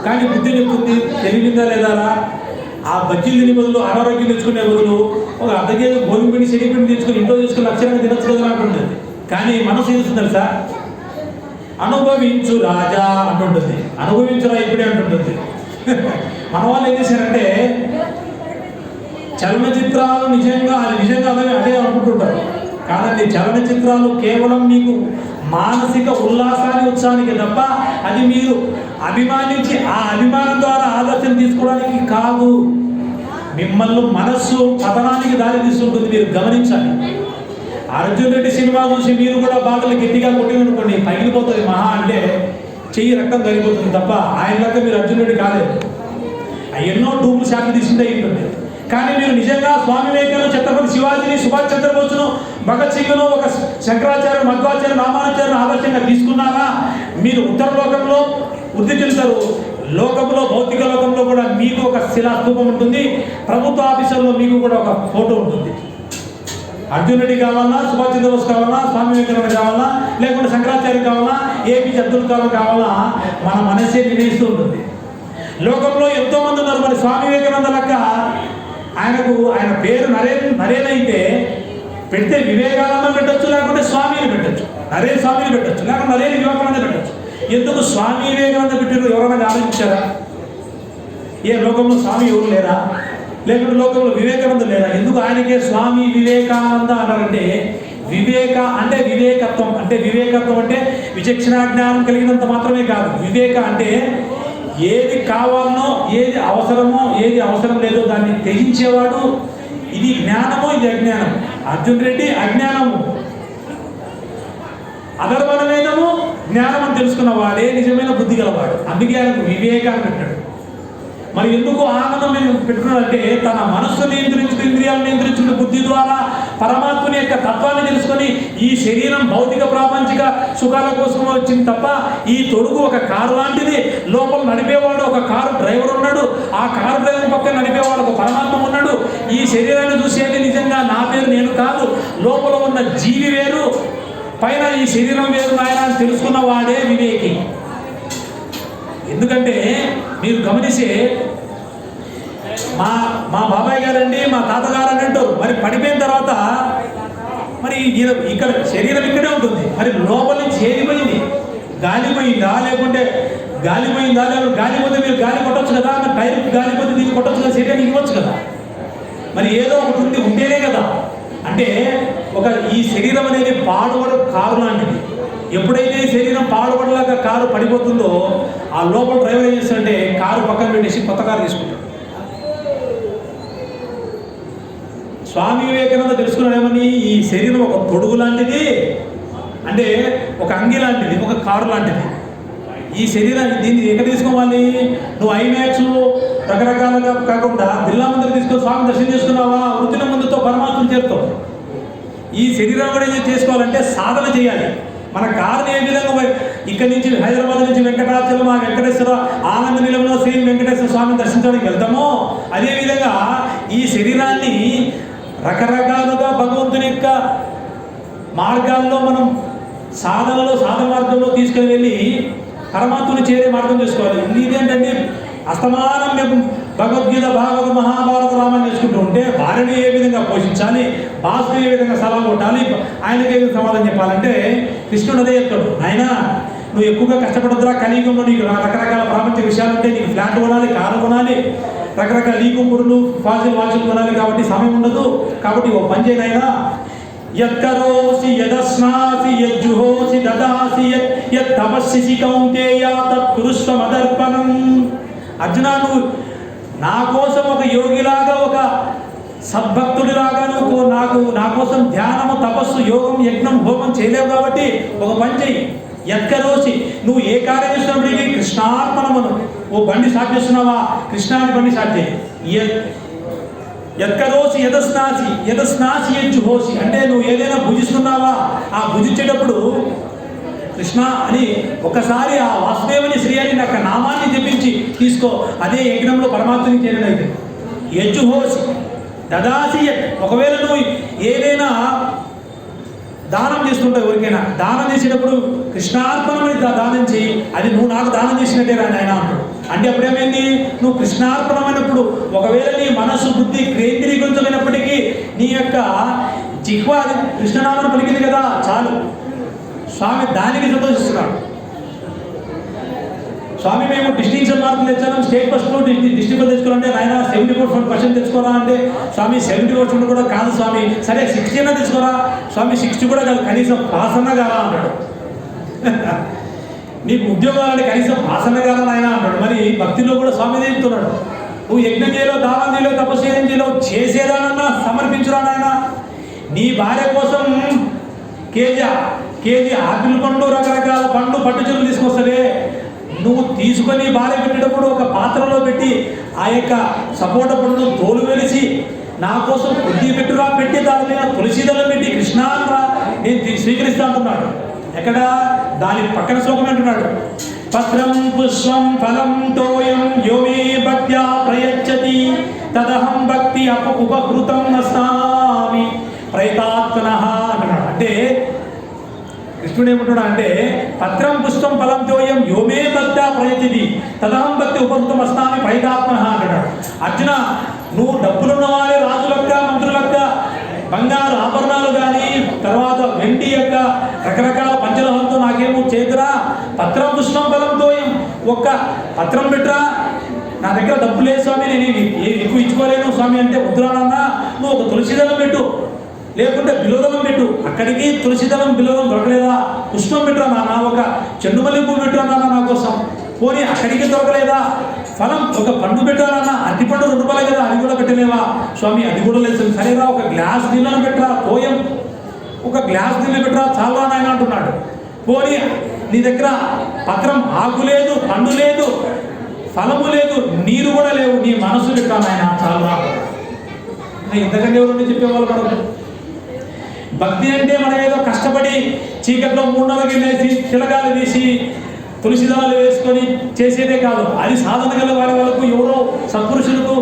కానీ బుద్ధి చెప్తుంది తెలివిందా లేదా, ఆ బజ్జీలు తిని బదులు అనారోగ్యం తెచ్చుకునే బదులు ఒక అర్ధ కేజీ గోధుమ పిండి శనగపిండి తెచ్చుకుని ఇంట్లో తీసుకుని లక్ష్యంగా తినచ్చు కదా అంటుంటుంది. కానీ మనసు ఏం తెలుసా, అనుభవించు రాజా అంటుంటుంది. అనుభవించురా ఇప్పుడే అంటుంటుంది. మన వాళ్ళు ఏం చేశారంటే చలనచిత్రాలు నిజంగా అదే అనుకుంటుంటారు. కాదండి, చలనచిత్రాలు కేవలం మీకు మానసిక ఉల్లాసాన్ని ఉత్సాహానికి తప్ప అది మీరు అభిమానించి ఆ అభిమానం ద్వారా ఆలోచన తీసుకోవడానికి కాదు. మిమ్మల్ని మనస్సు పతనానికి దారి తీస్తుంటుంది, మీరు గమనించాలి. అర్జున్ రెడ్డి సినిమా చూసి మీరు కూడా బాటలు గట్టిగా కొట్టిననుకోండి పగిలిపోతుంది, మహా అంటే చెయ్యి రక్తం తగ్గిపోతుంది తప్ప ఆయన లెక్క మీరు అర్జున్ రెడ్డి కాలేదు. ఎన్నో డూబులు శాఖలు తీసుకుంటే ఉంటుంది. కానీ మీరు నిజంగా స్వామి వివేకానంద, ఛత్రపతి శివాజీని, సుభాష్ చంద్రబోస్ను, భగత్ సింగ్ను, ఒక శంకరాచార్య, మధ్వాచార్య, రామానుచార్య ఆదర్శంగా తీసుకున్నారా మీరు ఉత్తర లోకంలో వృద్ధి చెందుతారు. లోకంలో భౌతిక లోకంలో కూడా మీకు ఒక శిలాస్తూపం ఉంటుంది, ప్రభుత్వ ఆఫీసుల్లో మీకు కూడా ఒక ఫోటో ఉంటుంది. అర్జున్ రెడ్డి కావాలన్నా, సుభాష్ చంద్రబోస్ కావాలన్నా, స్వామి వివేకానంద కావాలన్నా, లేకుంటే శంకరాచార్య కావాలన్నా, ఏపీజే అబ్దుల్ కలాం కావాలన్నా మన మనసే నిర్ణయిస్తూ ఉంటుంది. లోకంలో ఎంతో మంది ఉన్నారు. మరి స్వామి వివేకానంద లెక్క ఆయన పేరు నరేన్ అయితే పెడితే వివేకానంద పెట్టచ్చు, లేకుంటే స్వామిని పెట్టచ్చు, నరేన్ స్వామిని పెట్టచ్చు, లేకుంటే నరేన్ వివేకానంద పెట్టచ్చు. ఎందుకు స్వామి వివేకానంద పెట్టారు ఎవరైనా ఆలోచించారా? ఏ లోకంలో స్వామి ఎవరు లేరా? లేకుంటే లోకంలో వివేకానంద లేరా? ఎందుకు ఆయనకే స్వామి వివేకానంద అన్నారంటే వివేక అంటే వివేకత్వం, అంటే వివేకత్వం అంటే విచక్షణ జ్ఞానం కలిగినంత మాత్రమే కాదు. వివేక అంటే ఏది కావాలనో, ఏది అవసరమో, ఏది అవసరం లేదో దాన్ని త్యజించేవాడు. ఇది జ్ఞానము, ఇది అజ్ఞానం. అర్జున్ రెడ్డి అజ్ఞానము, అధర్వణవేదము జ్ఞానం అని తెలుసుకున్న వాడే నిజమైన బుద్ధి గలవాడు. అందుకే ఆయనకు వివేకాన్ని పెట్టాడు. మరి ఎందుకు ఆనందం పెట్టుకున్నాడంటే తన మనస్సు నియంత్రించుకుని, ఇంద్రియాలను నియంత్రించుకుని బుద్ధి ద్వారా పరమాత్మని యొక్క తత్వాన్ని తెలుసుకొని ఈ శరీరం భౌతిక ప్రాపంచిక సుఖాల కోసం వచ్చింది తప్ప ఈ తొడుగు ఒక కారు లాంటిది. లోపల నడిపేవాడు ఒక కారు డ్రైవర్ ఉన్నాడు, ఆ కారు డ్రైవర్ పక్కన నడిపేవాడు ఒక పరమాత్మ ఉన్నాడు. ఈ శరీరాన్ని చూసేది నిజంగా నా పేరు నేను కాదు, లోపల ఉన్న జీవి వేరు, పైన ఈ శరీరం వేరు నాయన అని తెలుసుకున్న వాడే వివేకి. ఎందుకంటే మీరు గమనిస్తే మా బాబాయ్ గారండి, మా తాతగారు అని అంటారు. మరి పడిపోయిన తర్వాత మరి ఇక్కడ శరీరం ఇక్కడే ఉంటుంది, మరి లోపల నుంచి ఏది పోయింది? గాలిపోయిందా? లేకుంటే గాలిపోయిందా? లేకుంటే గాలిపోతే మీరు గాలి కొట్టచ్చు కదా, మరి టైర్ గాలిపోతే దీన్ని కొట్టచ్చు కదా, శరీరానికి ఇవ్వచ్చు కదా. మరి ఏదో ఒకటి ఉంటేనే కదా. అంటే ఈ శరీరం అనేది పాడుబడు కారు లాంటిది. ఎప్పుడైతే ఈ శరీరం పాడుబడలాగా కారు పడిపోతుందో ఆ లోపల డ్రైవర్ ఏం చేస్తాడంటే కారు పక్కన పెట్టేసి కొత్త కారు తీసుకుంటాడు. స్వామి వివేకానంద తెలుసుకున్నాడేమని ఈ శరీరం ఒక తొడుగు లాంటిది, అంటే ఒక అంగి లాంటిది, ఒక కారు లాంటిది. ఈ శరీరాన్ని దీన్ని ఎక్కడ తీసుకోవాలి? నువ్వు ఐమాక్స్ రకరకాలుగా కాకుండా బిర్లా మందిరం తీసుకొని స్వామి దర్శనం చేసుకున్నావా, వృత్తిన ముందుతో పరమాత్మను చేరుతావు. ఈ శరీరం కూడా ఏం చేసుకోవాలంటే సాధన చేయాలి. మన కారుని ఏ విధంగా ఇక్కడి నుంచి హైదరాబాద్ నుంచి వెంకటాచలం, ఆ వెంకటేశ్వర ఆనంద నిలయంలో శ్రీ వెంకటేశ్వర స్వామిని దర్శించడానికి వెళ్తామో అదేవిధంగా ఈ శరీరాన్ని రకరకాలుగా భగవంతుని యొక్క మార్గాల్లో మనం సాధన మార్గంలో తీసుకుని వెళ్ళి పరమాత్మని చేరే మార్గం చేసుకోవాలి. ఇదేంటంటే అస్తమానం మేము భగవద్గీత, భాగవత, మహాభారత, రామాయణం చేసుకుంటూ ఉంటే భార్యని ఏ విధంగా పోషించాలి, భాస్కర్ ఏ విధంగా సలహా కొట్టాలి, ఆయనకి ఏ విధంగా సమాధానం చెప్పాలంటే కృష్ణుడు అదే చెప్తాడు. ఆయన నువ్వు ఎక్కువగా కష్టపడద్దురా, కలియుగంలో నీకు రకరకాల ప్రపంచ విషయాలు ఉంటే నీకు ఫ్లాట్ కొనాలి, కారు కొనాలి, రకరకాల లీకుంపురులు ఫాజిల్ వాచులు కొనాలి, కాబట్టి సమయం ఉండదు. కాబట్టి ఓ పని చేయనైనా యత్కరోసి యదస్నాసి యజ్జుహోసి దదాసి యత్ తపస్సి కౌంతేయ తత్ కురుష్వ మదర్పణం. అర్జున, నువ్వు నా కోసం ఒక యోగిలాగా, ఒక సద్భక్తుడిలాగా నువ్వు నా కోసం ధ్యానము, తపస్సు, యోగం, యజ్ఞం, హోమం చేయలేవు. కాబట్టి ఒక పని చెయ్యి. యత్కరోసి, నువ్వు ఏ కార్యం చేస్తున్నప్పటికీ కృష్ణార్పణమును. ఓ బండి స్టార్ట్ చేస్తున్నావా, కృష్ణాన్ని బండి స్టార్ట్ చేయి. ఎక్కరోసి యదస్నాసి యజ్జుహోసి అంటే నువ్వు ఏదైనా భుజిస్తున్నావా, ఆ భుజించేటప్పుడు కృష్ణ అని ఒకసారి ఆ వాసుదేవుని శ్రీ అని నాకు నామాన్ని జపించి తీసుకో. అదే యజ్ఞంలో పరమాత్మని చేరినైతే. యజ్జుహోసి దదాసి ఒకవేళ నువ్వు ఏదైనా దానం చేస్తుంటావు, ఎవరికైనా దానం చేసేటప్పుడు కృష్ణార్పణమని దానం చేయి, అది నువ్వు నాకు దానం చేసినట్టే రాని ఆయన అంటాడు. అంటే అప్పుడేమైంది, నువ్వు కృష్ణార్పణమైనప్పుడు ఒకవేళ నీ మనస్సు బుద్ధి కేంద్రీకరించమైనప్పటికీ నీ యొక్క జిహ్వ కృష్ణనామను పలికింది కదా, చాలు. స్వామి దానికి సంతోషిస్తున్నాడు. స్వామి మేము డిస్టింక్షన్ మార్కులు తెచ్చాను, స్టేట్ ఫస్ట్ డిస్ట్రిక్ట్ తెచ్చుకోవాలంటే నాయన 74% తెచ్చుకోరా అంటే స్వామి 70% కూడా కాదు స్వామి, సరే 60 అయినా తెచ్చుకోరా స్వామి, 60 కూడా కాదు, కనీసం పాస్ అన్నా కాదా అంటాడు. నీకు ఉద్యోగాలంటే కనీసం పాస్ అన్నా కాదా నాయన అంటాడు. మరి భక్తిలో కూడా స్వామి చెప్తున్నాడు, నువ్వు యజ్ఞం చేయలో, దానం చేయలో, తపస్సు చేయలో, చేసేదానన్నా సమర్పించురా నాయన. నీ భార్య కోసం కేజీ ఆపిల్ పండు, రకరకాల పండు, పట్టు చెరువులు తీసుకొస్తావే, నువ్వు తీసుకొని భార్య పెట్టేటప్పుడు ఒక పాత్రలో పెట్టి ఆ యొక్క సపోటా పండును తోలు వెలిసి నా కోసం కొద్ది పెట్టురా, పెట్టి దాని మీద తులసిదళం పెట్టి కృష్ణ నేను స్వీకరిస్తా అంటున్నాడు. ఎక్కడ దాని పక్కన శ్లోకం అంటున్నాడు, పత్రం పుష్పం ఫలం తోయం యోమే భక్త్యా ప్రయచ్చతి తదహం భక్తి ఉపకృతం అస్నామి ప్రయతాత్మనః అంటున్నాడు. అంటే కృష్ణుడు ఏమంటున్నా అంటే పత్రం పుష్పం ఫలం తోయం యోమే భక్త్యా ప్రయచ్చతి తదహం భక్తి ఉపకృతం అస్నామి ప్రయతాత్మనః అంటున్నాడు. అర్జున, నువ్వు డబ్బులున్నవారే, రాజులక్క, మంత్రులక్క, బంగారు ఆభరణాలు కానీ, తర్వాత వెండి యొక్క రకరకాల పంచలోహంతో నాకేమో చేతురా, పత్రం పుష్పం ఫలం తోయం, ఒక్క పత్రం పెట్టరా, నా దగ్గర డబ్బు లేదు స్వామి, నేను ఎక్కువ ఇచ్చుకోలేను స్వామి అంటే, వద్దురానన్నా నువ్వు ఒక తులసిదళం పెట్టు, లేకుంటే బిల్వదళం పెట్టు. అక్కడికి తులసిదళం బిల్వదళం దొరకలేదా, పుష్పం పెట్టురా నాన్న, ఒక చెండుమల్లి పువ్వు పెట్టురా నాన్న నా కోసం. పోనీ అక్కడికి దొరకలేదా, ఫలం ఒక పండు పెట్టాలన్నా, అరటిపండు 2 రూపాయలు కదా, అది కూడా పెట్టలేవా స్వామి, అది కూడా లేదు. సరేరా ఒక గ్లాస్ నీళ్ళని పెట్టరా, పోయం ఒక గ్లాస్ నీళ్ళు పెట్టరా, చాలా నాయన అంటున్నాడు. పోనీ నీ దగ్గర పత్రం ఆకు లేదు, పండు లేదు, ఫలము లేదు, నీరు కూడా లేవు, నీ మనసు పెట్టా నాయన, చాలా. ఇంతకంటే ఎవరు చెప్పేవాళ్ళు మనకు. భక్తి అంటే మనం ఏదో కష్టపడి చీకట్లో 3 నెలలకి లేచి చిలగాలు తీసి తులసిదళాలు వేసుకొని చేసేదే కాదు. అది సాధన గల వాళ్ళకు, ఎవరో సత్పురుషులకు,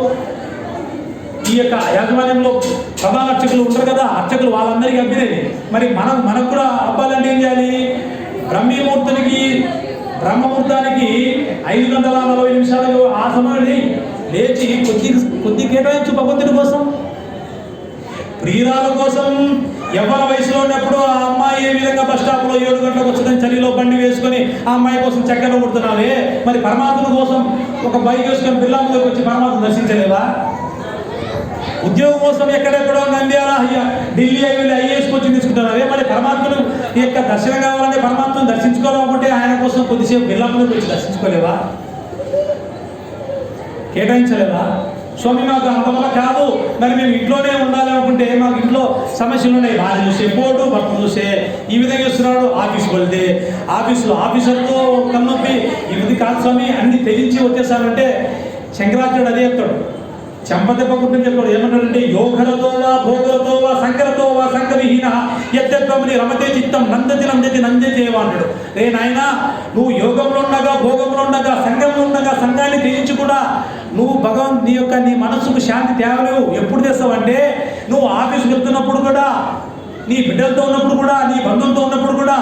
ఈ యొక్క యాజమాన్యంలో ప్రధాన అర్చకులు ఉంటారు కదా, అర్చకులు వాళ్ళందరికీ అబ్బినేది. మరి మనకు కూడా అబ్బాలంటే ఏం చేయాలి, బ్రహ్మముహూర్తానికి 5:40 నిమిషాలు ఆ సమయంలో లేచి కొద్ది కేటాయించు భగవంతుడి కోసం, ప్రియురాల కోసం. యవ్వన వయసులో ఉన్నప్పుడు ఆ అమ్మాయి ఏ విధంగా బస్ స్టాప్లో 7 గంటలకు వచ్చిందని చలిలో బండి వేసుకొని ఆ అమ్మాయి కోసం చక్కెర కొడుతున్నావే, మరి పరమాత్మ కోసం ఒక బైక్ వేసుకొని బిర్లా ముందుకు వచ్చి పరమాత్మ దర్శించలేవా? ఉద్యోగం కోసం ఎక్కడెక్కడో నంద్యాల, ఢిల్లీ వెళ్ళి ఐఏఎస్ కోచింగ్ తీసుకుంటున్నావే, మరి పరమాత్మను ఈ యొక్క దర్శనం కావాలంటే, పరమాత్మను దర్శించుకోవాలనుకుంటే ఆయన కోసం కొద్దిసేపు బిర్లా ముందుకు వచ్చి దర్శించుకోలేవా, కేటాయించలేవా? స్వామి మాకు అంతవల్ల కాదు, మరి మేము ఇంట్లోనే ఉండాలి అనుకుంటే మాకు ఇంట్లో సమస్యలు ఉన్నాయి, భార్య చూసే, పోటు భర్త చూసే, ఈ విధంగా ఇస్తున్నాడు. ఆఫీస్కి వెళ్తే ఆఫీసులో ఆఫీసర్తో కన్నొప్పి, ఇది కాదు స్వామి అన్ని తెగించి వచ్చేసానంటే శంకరాచార్యుడు అదే చెప్తాడు, చెంపదెబ్బ కుటుంబం చెప్పాడు. ఏమంటాడంటే, యోగలతో వా భోగలతో వా సంకరతో వా సంకవిహీన యత్యత్వమని రమతే చిత్తం నందతి అంటాడు. రే నాయనా, నువ్వు యోగంలో ఉండగా, భోగంలో ఉండగా, సంఘంలో ఉండగా, సంఘాన్ని త్యజించి కూడా నువ్వు నీ మనస్సుకు శాంతి తేవలేవు. ఎప్పుడు తెస్తావంటే, నువ్వు ఆఫీస్కి వెళ్తున్నప్పుడు కూడా, నీ బిడ్డలతో ఉన్నప్పుడు కూడా, నీ బంధువులతో ఉన్నప్పుడు కూడా,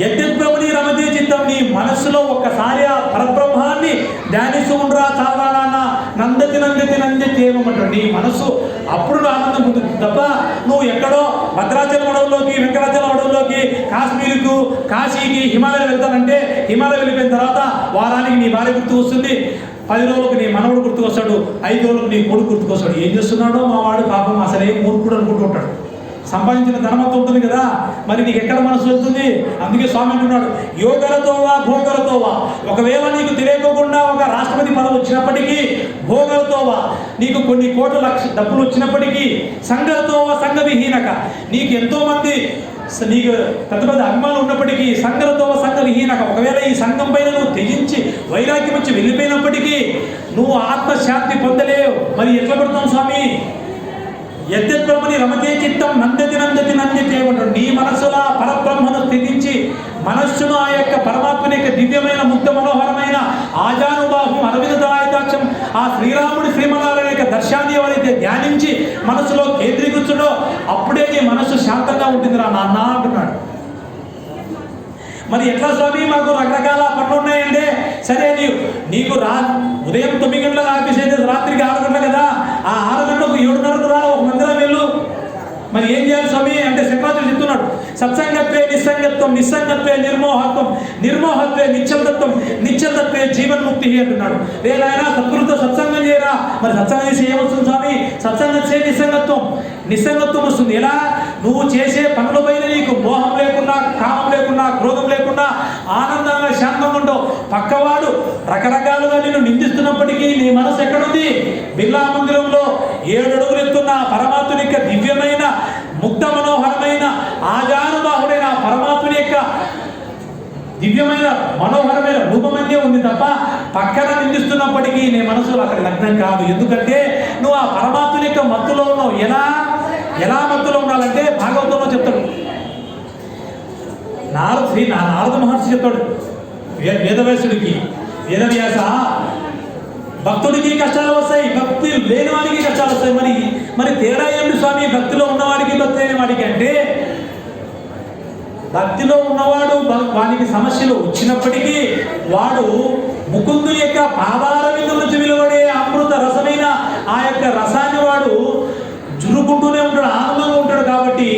యద్యత్వమని రమతే చిత్తం, నీ మనస్సులో ఒక్కసారి ఆ పరబ్రహ్మాన్ని ధ్యానిస్తూ ఉండరా, చాలా నాన్న, నందతి ఏమంటాడు. నీ మనస్సు అప్పుడు ఆనందం ఉంటుంది తప్ప నువ్వు ఎక్కడో భద్రాచలం అడవుల్లోకి, వెంకటాచలం అడవుల్లోకి, కాశ్మీర్కు, కాశీకి, హిమాలయం వెళ్తానంటే, హిమాలయం వెళ్ళిపోయిన తర్వాత వారానికి నీ భార్య గుర్తు వస్తుంది, 10 రోజులకు నీ మనవడు గుర్తుకొస్తాడు, 5 రోజులకు నీ కొడుకు గుర్తుకొస్తాడు. ఏం చేస్తున్నాడో మా వాడు పాపం అసలే మూర్ఖుడు అనుకుంటూ ఉంటాడు. సంపాదించిన ధనమంతా ఉంటుంది కదా, మరి నీకు ఎక్కడ మనసు వెళ్తుంది? అందుకే స్వామి అంటున్నాడు, యోగలతోవా భోగలతోవా, ఒకవేళ నీకు తెలియకోకుండా ఒక రాష్ట్రపతి పదవి వచ్చినప్పటికీ, భోగలతోవా నీకు కొన్ని కోట్ల డబ్బులు వచ్చినప్పటికీ, సంఘలతోవా సంఘవిహీనక నీకు ఎంతోమంది నీకు పెద్ద పెద్ద అభిమానులు ఉన్నప్పటికీ సంఘలతో సంఘ విహీనక, ఒకవేళ ఈ సంఘం పైన నువ్వు త్యజించి వైరాగ్యం వచ్చి వెళ్ళిపోయినప్పటికీ నువ్వు ఆత్మశాంతి పొందలేవు. మరి ఎట్లా పడతావు స్వామి? యద్యద్బ్రహ్మని రమతే చిత్తం నందతి నందతి నందితే ఉంటాడు. నీ మనస్సులో పరబ్రహ్మను స్థితించి మనస్సును ఆ యొక్క పరమాత్మని యొక్క దివ్యమైన ముక్త మనోహరమైన ఆజానుబాహం అరవిందాయదాక్షం ఆ శ్రీరాముడి శ్రీమన్నారాయణ యొక్క దర్శాన్ని ఎవరైతే ధ్యానించి మనసులో కేంద్రీకృతుడో అప్పుడే నీ మనస్సు శాంతంగా ఉంటుందిరా నాన్న అంటున్నాడు. మరి ఎట్లా స్వామి? మాకు రకరకాల పనులు ఉన్నాయంటే, సరే నీకు ఉదయం 9 గంటలకు ఆఫీస్ అయితే రాత్రికి 6 గంటలు కదా, ఆ 6 గంటలకు 7:30కు రా, ఒక మందిరం వెళ్ళు. మరి ఏం చేయాలి స్వామి అంటే శంకరాచార్యుడు చెప్తున్నాడు, సత్సంగత్వే నిస్సంగత్వం, నిస్సంగత్వే నిర్మోహత్వం, నిర్మోహత్వే నిశ్చలతత్వం, నిశ్చలతత్వే జీవన్ముక్తి అంటున్నాడు. లేదైనా సద్గురుతో సత్సంగం చేయరా. మరి సత్సంగం చేసి ఏమొస్తుంది స్వామి? సత్సంగం చేసే నిస్సంగత్వం, నిస్సంగత్వం వస్తుంది. ఎలా? నువ్వు చేసే పనుల పైన నీకు మోహం లేకుండా, కామం లేకుండా, క్రోధం లేకుండా ఆనందంగా శాంతంగా ఉండవు. పక్కవాడు రకరకాలుగా నిన్ను నిందిస్తున్నప్పటికీ నీ మనసు ఎక్కడుంది? బిర్లా మందిరంలో 7 అడుగులు ఎత్తున్న పరమాత్ముని యొక్క దివ్యమైన ముగ్ధ మనోహరమైన ఆజానుబాహుడైన పరమాత్ముని యొక్క దివ్యమైన మనోహరమైన రూపమనే ఉంది తప్ప పక్కన నిందిస్తున్నప్పటికీ నీ మనసులో అక్కడ లగ్నం కాదు. ఎందుకంటే నువ్వు ఆ పరమాత్ముని యొక్క మత్తులో ఉన్నావు. ఎలా మత్తులో ఉండాలంటే భాగవతంలో చెప్తాడు. నారద మహర్షి చెప్తాడు వేదవ్యాసుడికి, వేదవ్యాస భక్తుడికి కష్టాలు వస్తాయి, భక్తి లేని వాడికి కష్టాలు వస్తాయి. మరి తేడా ఏమిటి స్వామి భక్తిలో ఉన్నవాడికి భక్తి లేని వాడికి అంటే? భక్తిలో ఉన్నవాడు వానికి సమస్యలు వచ్చినప్పటికీ వాడు ముకుందుని యొక్క పాదాల మీద నుంచి వెలువడే అమృత రసమైన ఆ యొక్క రసాన్ని వాడు జురుకుంటూనే ఉంటాడు, ఆనందంగా ఉంటాడు. కాబట్టి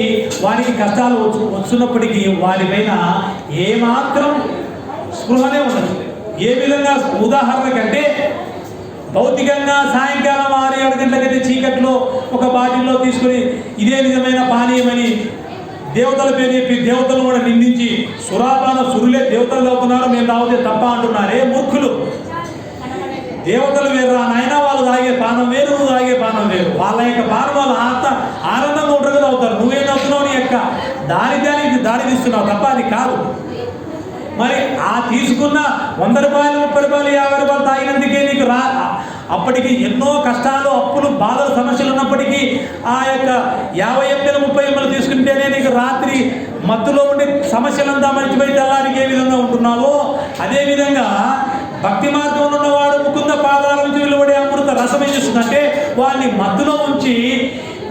వారికి కష్టాలు వచ్చినప్పటికీ వారిపైన ఏమాత్రం స్పృహనే ఉండదు. ఏ విధంగా? ఉదాహరణ కంటే భౌతికంగా సాయంకాలం 6-7 గంటలకైతే చీకట్లో ఒక బాటిల్లో తీసుకుని ఇదే విధమైన పానీయమని దేవతల పేరు చెప్పి దేవతలు కూడా నిందించి సురాపాన సురులే దేవతలు అవుతున్నారు, మేము తాగితే తప్ప అంటున్నారే మూర్ఖులు. దేవతలు వేరు నాయన, వాళ్ళు తాగే పానం వేరు, నువ్వు తాగే పానం వేరు. వాళ్ళ యొక్క పానం వాళ్ళు ఆనందంగా ఉంటారు కదా అవుతారు. నువ్వేం అవుతున్నావు? నీ యొక్క దారి తీస్తున్నావు తప్ప అది కాదు. మరి ఆ తీసుకున్న 100 రూపాయలు, 30 రూపాయలు, 50 రూపాయలు తాగినందుకే నీకు అప్పటికి ఎన్నో కష్టాలు, అప్పులు, బాధలు, సమస్యలు ఉన్నప్పటికీ ఆ యొక్క 50 ఎంఎల్ 30 ఎంఎల్ తీసుకుంటేనే నీకు రాత్రి మత్తులో ఉండి సమస్యలంతా మర్చిపోయి తెల్లారికి ఏ విధంగా ఉంటున్నావో అదేవిధంగా భక్తి మార్గంలో ఉన్నవాడు ముకుంద పాదాల నుంచి వెలువడే అమృత రసం ఏం చేస్తుందంటే వాడిని మత్తులో ఉంచి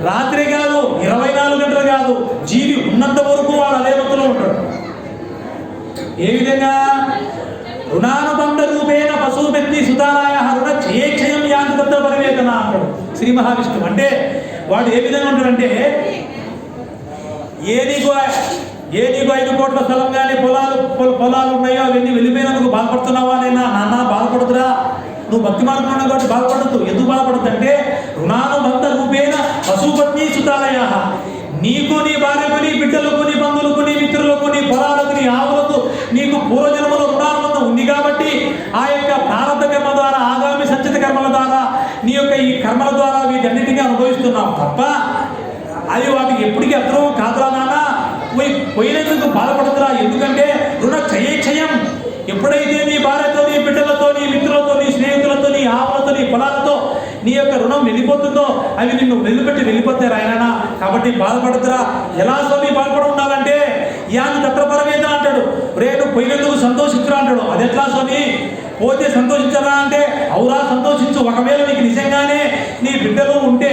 రాత్రి కాదు 24 గంటలు కాదు జీవి ఉన్నంత వరకు వాడు అదే మత్తులో ఉంటాడు. ఏ విధంగా? రుణానుబంధ రూపేణ పశుపెత్తి సుతారాయ రుణ క్షయం యాంత్ర పరివేదన అంటాడు శ్రీ మహావిష్ణువు. అంటే వాడు ఏ విధంగా ఉంటాడంటే ఏ నీకు 5 కోట్ల స్థలం కానీ పొలాలు ఉన్నాయో అవన్నీ వెళ్ళిపోయినందుకు బాధపడుతున్నావా? నాన్న బాధపడుతురా, నువ్వు భక్తి మార్గంలో ఉన్నావు కాబట్టి బాధపడద్దు. ఎందుకు బాధపడద్దు అంటే రుణానుబంధ రూపేణ పశుపత్ని సుతాలయ, నీకు, నీ భార్యకు, నీ బిడ్డలకు, నీ బంధువులకు, నీ మిత్రులకు, నీ పొలాలకు, నీ ఆవులకు నీకు పూర్వజన్మలో రుణానుబంధం ఉంది కాబట్టి ఆ యొక్క ప్రారంభ కర్మ ద్వారా, ఆగామి సంచిత కర్మల ద్వారా, నీ యొక్క ఈ కర్మల ద్వారా వీటన్నిటినీ అనుభవిస్తున్నావు తప్ప అది వాటికి ఎప్పటికీ అర్థం కాదురా నాన్న. పోయినందుకు బాధపడుతురా. ఎందుకంటే రుణ క్షయం. ఎప్పుడైతే నీ భార్యతో, నీ బిడ్డలతో, నీ మిత్రులతో, నీ స్నేహితులతో, నీ ఆవులతో, నీ పొలాలతో నీ యొక్క రుణం వెళ్ళిపోతుందో అవి నిన్ను వదిలిపెట్టి వెళ్ళిపోతారు ఆయన. కాబట్టి బాధపడుతురా. ఎలా స్వామి బాధపడి ఉండాలంటే యాను తత్రపరమేద అంటాడు. రేపు పోయినందుకు సంతోషించురా అంటాడు. అది ఎట్లా స్వామి? పోతే సంతోషించరా అంటే అవురా సంతోషించు. ఒకవేళ నీకు నిజంగానే నీ బిడ్డలు ఉంటే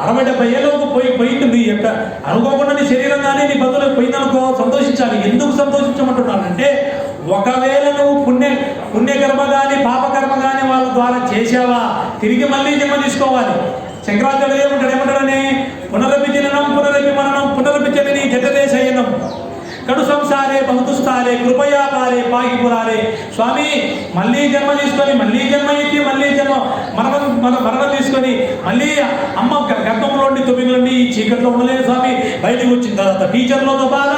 60-70 ఏళ్ళకు పోయింది నీ యొక్క అనుకోకుండా నీ శరీరం కానీ నీ బంధువులకు పోయిందనుకో సంతోషించాలి. ఎందుకు సంతోషించమంటున్నానంటే ఒకవేళ నువ్వు పుణ్యకర్మ కానీ పాపకర్మ కానీ వాళ్ళ ద్వారా చేసావా తిరిగి మళ్ళీ జన్మ తీసుకోవాలి. శంకరాచార్యులు ఏమంటాడని పునరపి జననం పునరపి మననం పునరపి జనని జగదే శయనం కడు సంసారే బహుతుస్తారే కృపయా పారే పాకి పురారే. స్వామి మళ్ళీ జన్మ తీసుకొని మళ్ళీ జన్మ ఎత్తి మళ్ళీ జన్మ మరణం తీసుకొని మళ్ళీ అమ్మ గర్భంలో ఉండి 9 నుండి ఈ చీకట్లో ఉండలేదు స్వామి. బయటకు వచ్చిన తర్వాత టీచర్లతో బాధ,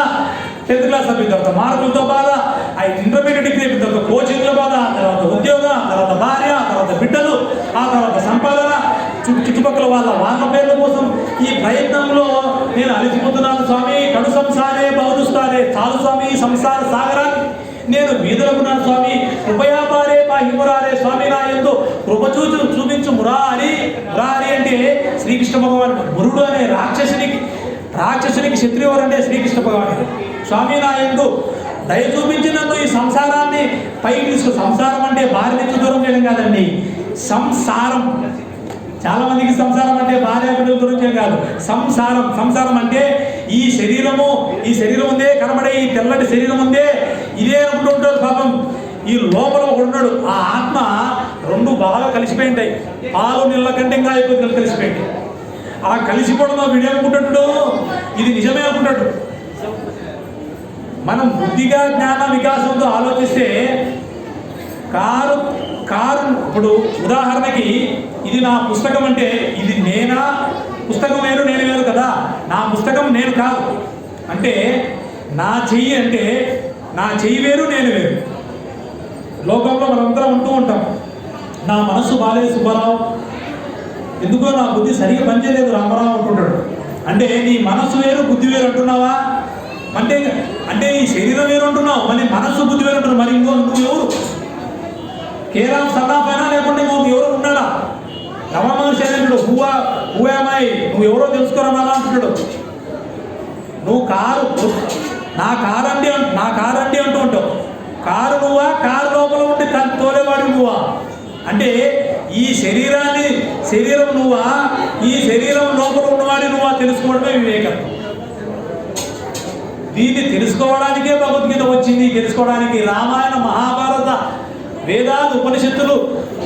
10th క్లాస్ అయిపోయిన తర్వాత మార్కులతో బాధ, ఇంటర్మీడియట్ డిగ్రీ అయిపోయిన తర్వాత కోచింగ్లో బాధ, ఆ తర్వాత ఉద్యోగం, ఆ తర్వాత భార్య, ఆ తర్వాత బిడ్డలు, ఆ తర్వాత సంపాదన, చుట్టుపక్కల వాళ్ళ పేర్ల కోసం ఈ ప్రయత్నంలో నేను అలసిపోతున్నాను స్వామి. కడు సంసారే ఈ సంసార సాగరాన్ని నేను వీధులకున్నాను స్వామి, కృపయాపారే పాహిమురారే స్వామి నా యందు కృప చూపించు మురారి. మురారి అంటే శ్రీకృష్ణ భగవానుడు. మురుడు అనే రాక్షసునికి శత్రువు అంటే శ్రీకృష్ణ భగవానుడు. స్వామి నా యందు దయ చూపించి నన్ను ఈ సంసారాన్ని పైకి తీసుకు. సంసారం అంటే భార్య నుంచి దూరం చేయడం కాదండి, సంసారం. చాలా మందికి సంసారం అంటే భార్య బిడ్డల దూరం చేయడం కాదు, సంసారం అంటే ఈ శరీరం ఉందే, కనబడే ఈ తెల్లటి శరీరం ఉందే, ఇదే అనుకుంటుంటారు పాపం. ఈ లోపల ఒకడు ఉన్నాడు, ఆ ఆత్మ రెండు బాగా కలిసిపోయి ఉంటాయి, పాలు నీళ్ళ కంటే ఇంకా ఎక్కువ కలిసిపోయింది. ఆ కలిసిపోవడంలో వీడేమనుకుంటాడు, ఇది నిజమే అనుకుంటాడు. మనం బుద్ధిగా జ్ఞాన వికాసంతో ఆలోచిస్తే కారు ఇప్పుడు ఉదాహరణకి ఇది నా పుస్తకం అంటే ఇది నేనా, పుస్తకం వేరు నేను వేరు కదా. నా పుస్తకం నేను కాదు అంటే నా చెయ్యి అంటే నా చెయ్యి వేరు నేను వేరు. లోకంలో మనందరం ఉంటూ ఉంటాం. నా మనస్సు బాలేదు సుబ్బారావు, ఎందుకో నా బుద్ధి సరిగా పనిచేయలేదు రామారావు అంటుంటాడు. అంటే నీ మనస్సు వేరు బుద్ధి వేరు అంటున్నావా? అంటే ఈ శరీరం వేరు అంటున్నావు, మరి మనస్సు బుద్ధి వేరు అంటున్నావు. మరి నువ్వు ఎవరు? కేవలం సన్నాపైనా లేకుంటే నువ్వు ఎవరు ఉన్నాడా? రమణ మహర్షి అంటున్నాడు, హూయామాయి, నువ్వు ఎవరో తెలుసుకోరా అంటున్నాడు. నువ్వు నా కారు అంటే అంటూ ఉంటావు. కారు నువ్వా? కారు లోపల ఉండి తోలేవాడు నువ్వా? అంటే ఈ శరీరం నువ్వా? ఈ శరీరం లోపల ఉన్నవాడి నువ్వా? తెలుసుకోవడమే వివేకం. దీన్ని తెలుసుకోవడానికే భగవద్గీత వచ్చింది. తెలుసుకోవడానికి రామాయణ, మహాభారత, వేదాలు, ఉపనిషత్తులు,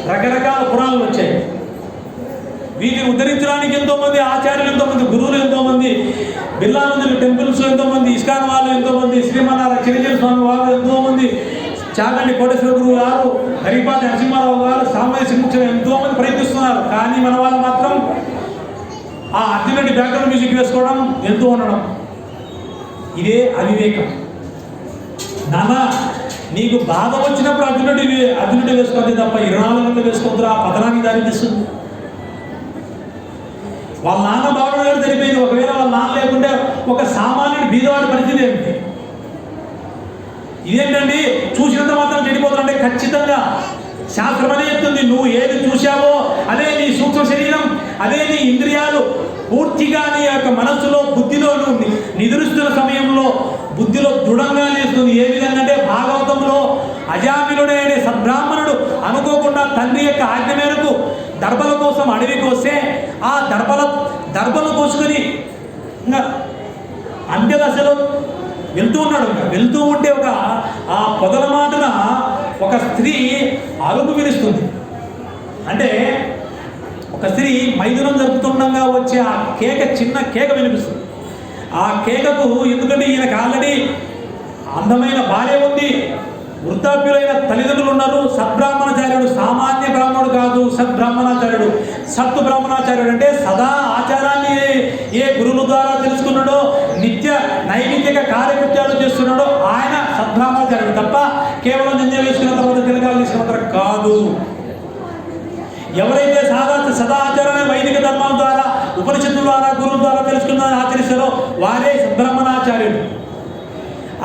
రకరకాల పురాణాలు వచ్చాయి. వీటిని ఉద్ధరించడానికి ఎంతోమంది ఆచార్యులు, ఎంతోమంది గురువులు, ఎంతోమంది బిర్లా మందిర్ టెంపుల్స్, ఎంతోమంది ఇస్కాన్ వాళ్ళు, ఎంతోమంది శ్రీమన్నారాయణ చిరంజీవి స్వామి వాళ్ళు, ఎంతోమంది చాగండి కోటేశ్వర గురువు గారు, హరిపాటి నరసింహారావు గారు, సామాన్య సింహ ఎంతోమంది ప్రయత్నిస్తున్నారు. కానీ మన వాళ్ళు మాత్రం ఆ అర్జునుడి బ్యాక్గ్రౌండ్ మ్యూజిక్ వేసుకోవడం, వెళ్తూ ఉండడం, ఇదే అవివేకం. నానా నీకు బాధ వచ్చినప్పుడు అర్జునుడి వేసుకోండి తప్ప 24 గంటలు వేసుకోవద్దురా, పతనానికి దారి తీస్తుంది. వాళ్ళ నాన్న బాగున్నాడు సరిపోయింది. ఒకవేళ వాళ్ళ నాన్న లేకుంటే ఒక సామాన్యుడి బీదవాడి పరిస్థితి ఏమిటి? ఇదేంటండి చూసినంత మాత్రం చెడిపోతుందంటే ఖచ్చితంగా శాస్త్రం అనే చెప్తుంది. నువ్వు ఏది చూశావో అదే నీ సూక్ష్మ శరీరం, అదే నీ ఇంద్రియాలు పూర్తిగా నీ యొక్క మనస్సులో, బుద్ధిలో నువ్వు నిద్రిస్తున్న సమయంలో బుద్ధిలో దృఢంగా చేస్తుంది. ఏ విధంగా అంటే భాగవతంలో అజామిలుడే అనే సద్బ్రాహ్మణుడు అనుకోకుండా తండ్రి యొక్క ఆజ్ఞ మేరకు దర్భల కోసం అడవికి వస్తే ఆ దర్భలు కోసుకొని ఇంకా అంత్యదశలో వెళ్తూ ఉన్నాడు. వెళ్తూ ఉంటే ఆ పొదల మాటన ఒక స్త్రీ అరుపు విలుస్తుంది. అంటే ఒక స్త్రీ మైదునం జరుపుతుండగా వచ్చే ఆ చిన్న కేక వినిపిస్తుంది. ఆ కేకకు ఎందుకంటే ఈయనకు ఆల్రెడీ అందమైన భార్య ఉంది, వృద్ధాప్యులైన తల్లిదండ్రులు ఉన్నారు. సద్బ్రాహ్మణాచార్యుడు, సామాన్య బ్రాహ్మణుడు కాదు, సద్బ్రాహ్మణాచార్యుడు. సత్తు బ్రాహ్మణాచార్యుడు అంటే సదా ఆచారాన్ని ఏ గురువుల ద్వారా తెలుసుకున్నాడో, నిత్య నైమిత్తిక కార్యకృత్యాలు చేస్తున్నాడో ఆయన సద్బ్రాహ్మణాచార్యుడు తప్ప కేవలం నింద వేసుకున్న తర్వాత తిలకాలు తీసుకున్న కాదు. ఎవరైతే సదా ఆచారాన్ని వైదిక ధర్మం ద్వారా, ఉపనిషత్తుల ద్వారా, గురువుల ద్వారా తెలుసుకున్న ఆచరిస్తారో వారే సద్బ్రాహ్మణాచార్యుడు.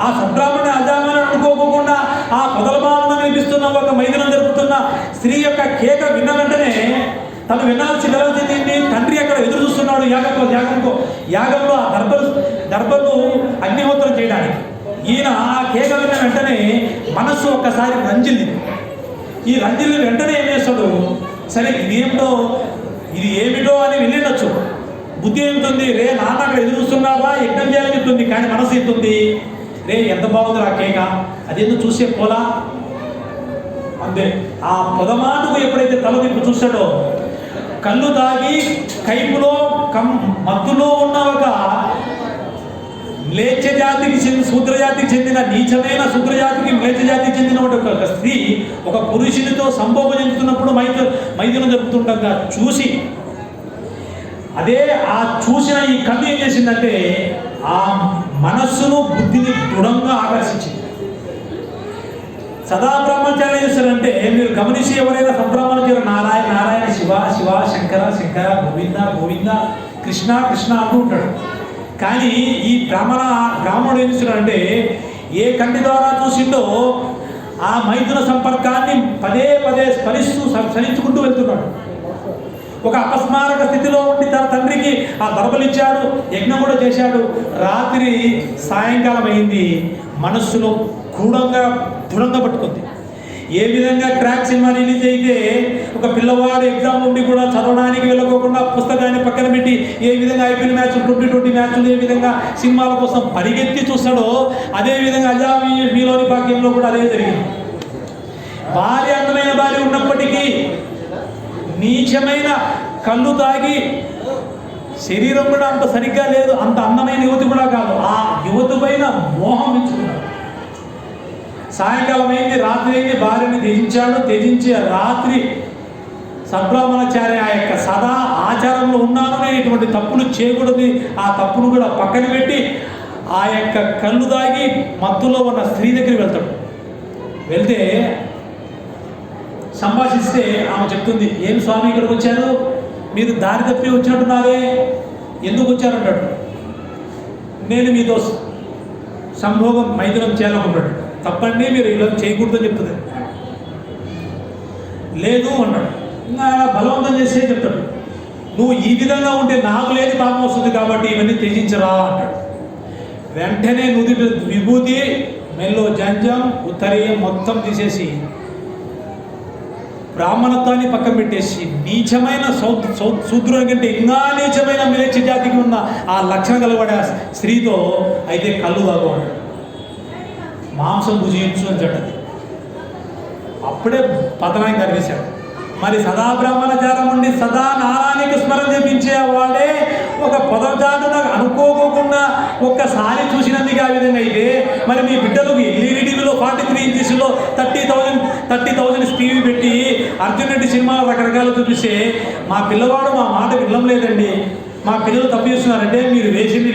ఆ సద్బ్రాహ్మణ అజామని అనుకోకుండా ఆ పొదల భావన వినిపిస్తున్న ఒక మైదునం జరుపుతున్న స్త్రీ యొక్క కేక విన్న వెంటనే తను వినాల్సింది తండ్రి అక్కడ ఎదురు చూస్తున్నాడు యాగంలో ఆ దర్భలు అగ్నిహోత్రం చేయడానికి. ఈయన ఆ కేక విన్న వెంటనే మనస్సు ఒక్కసారి రంజిల్లి. ఈ రంజిల్లి వెంటనే ఏం చేస్తాడు, సరే ఇది ఏమిటో అని వెళ్ళిండొచ్చు. బుద్ధి ఏమిటుంది, రే నాన్న అక్కడ ఎదురు చూస్తున్నారా, యజ్ఞం చేయాలని చెప్తుంది. కానీ మనసు ఎత్తుంది, రే ఎంత బాగుంది ఆ కేక, అదేందుకు చూసే పోలా అంతే. ఆ పొదమాటకు ఎప్పుడైతే తలదింపు చూస్తాడో, కళ్ళు తాగి కైపులో మత్తులో ఉన్న ఒక మ్లేచ్ఛ జాతికి శూద్రజాతికి చెందిన నీచమైన శూద్రజాతికి మ్లేచ్ఛ జాతికి చెందిన ఒక స్త్రీ ఒక పురుషునితో సంభోగం చెందుతున్నప్పుడు మైదునం జరుపుతుండగా చూసి, అదే ఆ చూసిన ఈ కన్ను ఏం చేసిందంటే ఆ మనస్సును, బుద్ధిని దృఢంగా ఆకర్షించింది. సదా బ్రహ్మచారి చేస్తారంటే మీరు గమనించి ఎవరైనా సద్బ్రహ్మచారి నారాయణ నారాయణ, శివ శివ, శంకర శంకర, గోవింద గోవింద, కృష్ణ కృష్ణ అంటూ ఉంటాడు. కానీ ఈ బ్రాహ్మణుడు ఏం చేస్తున్నాడంటే ఏ కంటి ద్వారా చూసిండో ఆ మైథున సంపర్కాన్ని పదే పదే స్మరించుకుంటూ వెళ్తున్నాడు. ఒక అపస్మారక స్థితిలో ఉండి తన తండ్రికి ఆ దర్భలు ఇచ్చాడు, యజ్ఞం కూడా చేశాడు. రాత్రి సాయంకాలం అయింది, మనస్సులో దృఢంగా పట్టుకుంది. ఏ విధంగా క్రాక్ సినిమా రిలీజ్ అయితే ఒక పిల్లవాడు ఎగ్జామ్ ఉండి కూడా చదవడానికి వెళ్ళకోకుండా పుస్తకాన్ని పక్కన పెట్టి ఏ విధంగా ఐపీఎల్ మ్యాచ్లు 2020 మ్యాచ్లు ఏ విధంగా సినిమాల కోసం పరిగెత్తి చూస్తాడో అదే విధంగా మీలోని భాగ్యంలో కూడా అదే జరిగింది. భార్య అందమైన భార్య ఉన్నప్పటికీ నీచమైన కళ్ళు తాగి శరీరం కూడా అంత సరిగ్గా లేదు, అంత అందమైన యువతి కూడా కాదు. ఆ యువతి పైన మోహం పెంచుకున్నాడు. సాయంకాలం అయింది, రాత్రి అయింది, భార్యని త్యజించి రాత్రి సద్బ్రాహ్మణాచార్య ఆ యొక్క సదా ఆచారంలో ఉన్నాను, నేను ఇటువంటి తప్పులు చేయకూడదు, ఆ తప్పును కూడా పక్కన పెట్టి ఆ యొక్క కళ్ళు తాగి మత్తులో ఉన్న స్త్రీ దగ్గరికి వెళ్తాడు. వెళ్తే సంభాషిస్తే ఆమె చెప్తుంది, ఏం స్వామి ఇక్కడికి వచ్చారు, మీరు దారి తప్పి వచ్చినట్టున్నారే, ఎందుకు వచ్చారంటాడు. నేను మీతో సంభోగం మైథునం చేయాలనుకుంటాడు. తప్పండి, మీరు ఇలా చేయకూడదని చెప్తుంది. లేదు అన్నాడు. ఇంకా బలవంతం చేసే చెప్తాడు, నువ్వు ఈ విధంగా ఉంటే నాకు లేని పాపం వస్తుంది కాబట్టి ఇవన్నీ త్యజించరా అంటాడు. వెంటనే నుదుటి విభూతి, మెల్లో జంజం, ఉత్తరీయం మొత్తం తీసేసి బ్రాహ్మణత్వాన్ని పక్కన పెట్టేసి నీచమైన శూద్రుని కంటే ఇంకా నీచమైన మిలేచ్ఛ జాతికి ఉన్న ఆ లక్షణ కలబడే స్త్రీతో అయితే కళ్ళు తాగవాడు, మాంసం భుజించు అని చెప్పండి. అప్పుడే పతనాన్ని కనిపించాడు. మరి సదా బ్రాహ్మణచారం ఉండి సదా నారాయణకి స్మరణ చేపించే వాడే ఒక పొదజాటున అనుకోకుండా ఒక్కసారి చూసినందుకు ఆ విధంగా అయితే మరి మీ బిడ్డలకు ఎల్ఈడి టీవీలో 43 ఇంచెస్లో 30,000 టీవీ పెట్టి అర్జున్ రెడ్డి సినిమాలు రకరకాలు చూపిస్తే మా పిల్లవాడు మా మాట వినడం లేదండి, మా పిల్లలు తప్పు చేస్తున్నారంటే మీరు వేసింది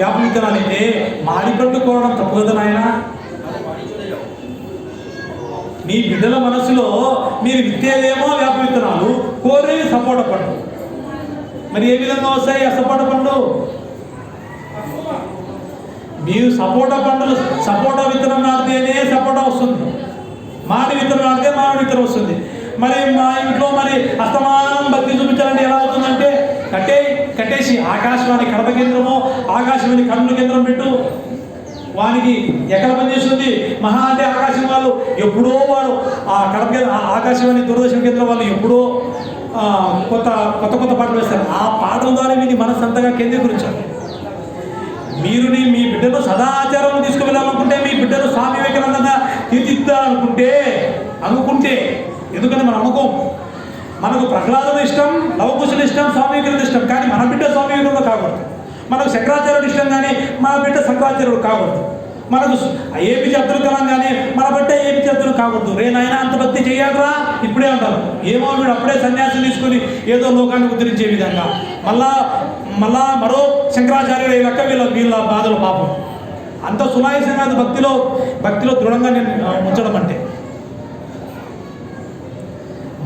వేప విత్తనాలు అయితే మాడిపట్టు కోరడం తప్పు కదా నాయన. మీ బిడ్డల మనసులో మీరు విత్తేదేమో వేప విత్తనాలు, కోరేవి సపోటా పండు. మరి ఏ విధంగా వస్తాయి ఆ సపోటా పండు? మీరు సపోటా విత్తనం నాటితేనే సపోటా వస్తుంది, మామిడి విత్తనం నాటితే మామిడి విత్తనం వస్తుంది. మరి మా ఇంట్లో మరి అస్తమానం భక్తి చూపించాలంటే ఎలా అవుతుందంటే కట్టేసి ఆకాశవాణి కడప కేంద్రమో ఆకాశవాణి కర్నూలు కేంద్రం పెట్టు, వానికి ఎక్కడ పనిచేస్తుంది మహా అంటే ఆకాశం వాళ్ళు ఎప్పుడో వాడు ఆ కడప ఆకాశవాణి దూరదర్శన కేంద్రం వాళ్ళు ఎప్పుడో కొత్త పాటలు వేస్తారు. ఆ పాటల ద్వారా మీ మనసు అంతగా కేంద్రీకరించాలి. మీరు మీ బిడ్డను సదాచారం తీసుకువెళ్ళాలనుకుంటే, మీ బిడ్డను స్వామి వివేకానందంగా తీర్చిదిద్దాలనుకుంటే ఎందుకంటే మనం అనుకోం, మనకు ప్రహ్లాదుడు ఇష్టం, లవకుశుడు ఇష్టం, స్వామి వివేకానంద ఇష్టం, కానీ మన బిడ్డ స్వామి వివేకానంద కాకూడదు. మనకు శంకరాచార్యుడు ఇష్టం కానీ మన బిడ్డ శంకరాచార్యుడు కాకూడదు. మనకు ఏపీ అబ్దుల్ కలాం కానీ మన బిడ్డ ఏపీ అబ్దుల్ కాకూడదు. నాయనా అంత భక్తి చేయాలరా ఇప్పుడే అంటారు. ఏమో వీడు అప్పుడే సన్యాసం తీసుకుని ఏదో లోకాన్ని ఉద్ధరించే విధంగా మళ్ళా మరో శంకరాచార్యుడు లెక్క వీళ్ళ బాధలు పాపం. అంత సునాయసంగా భక్తిలో దృఢంగా ఉంచడం అంటే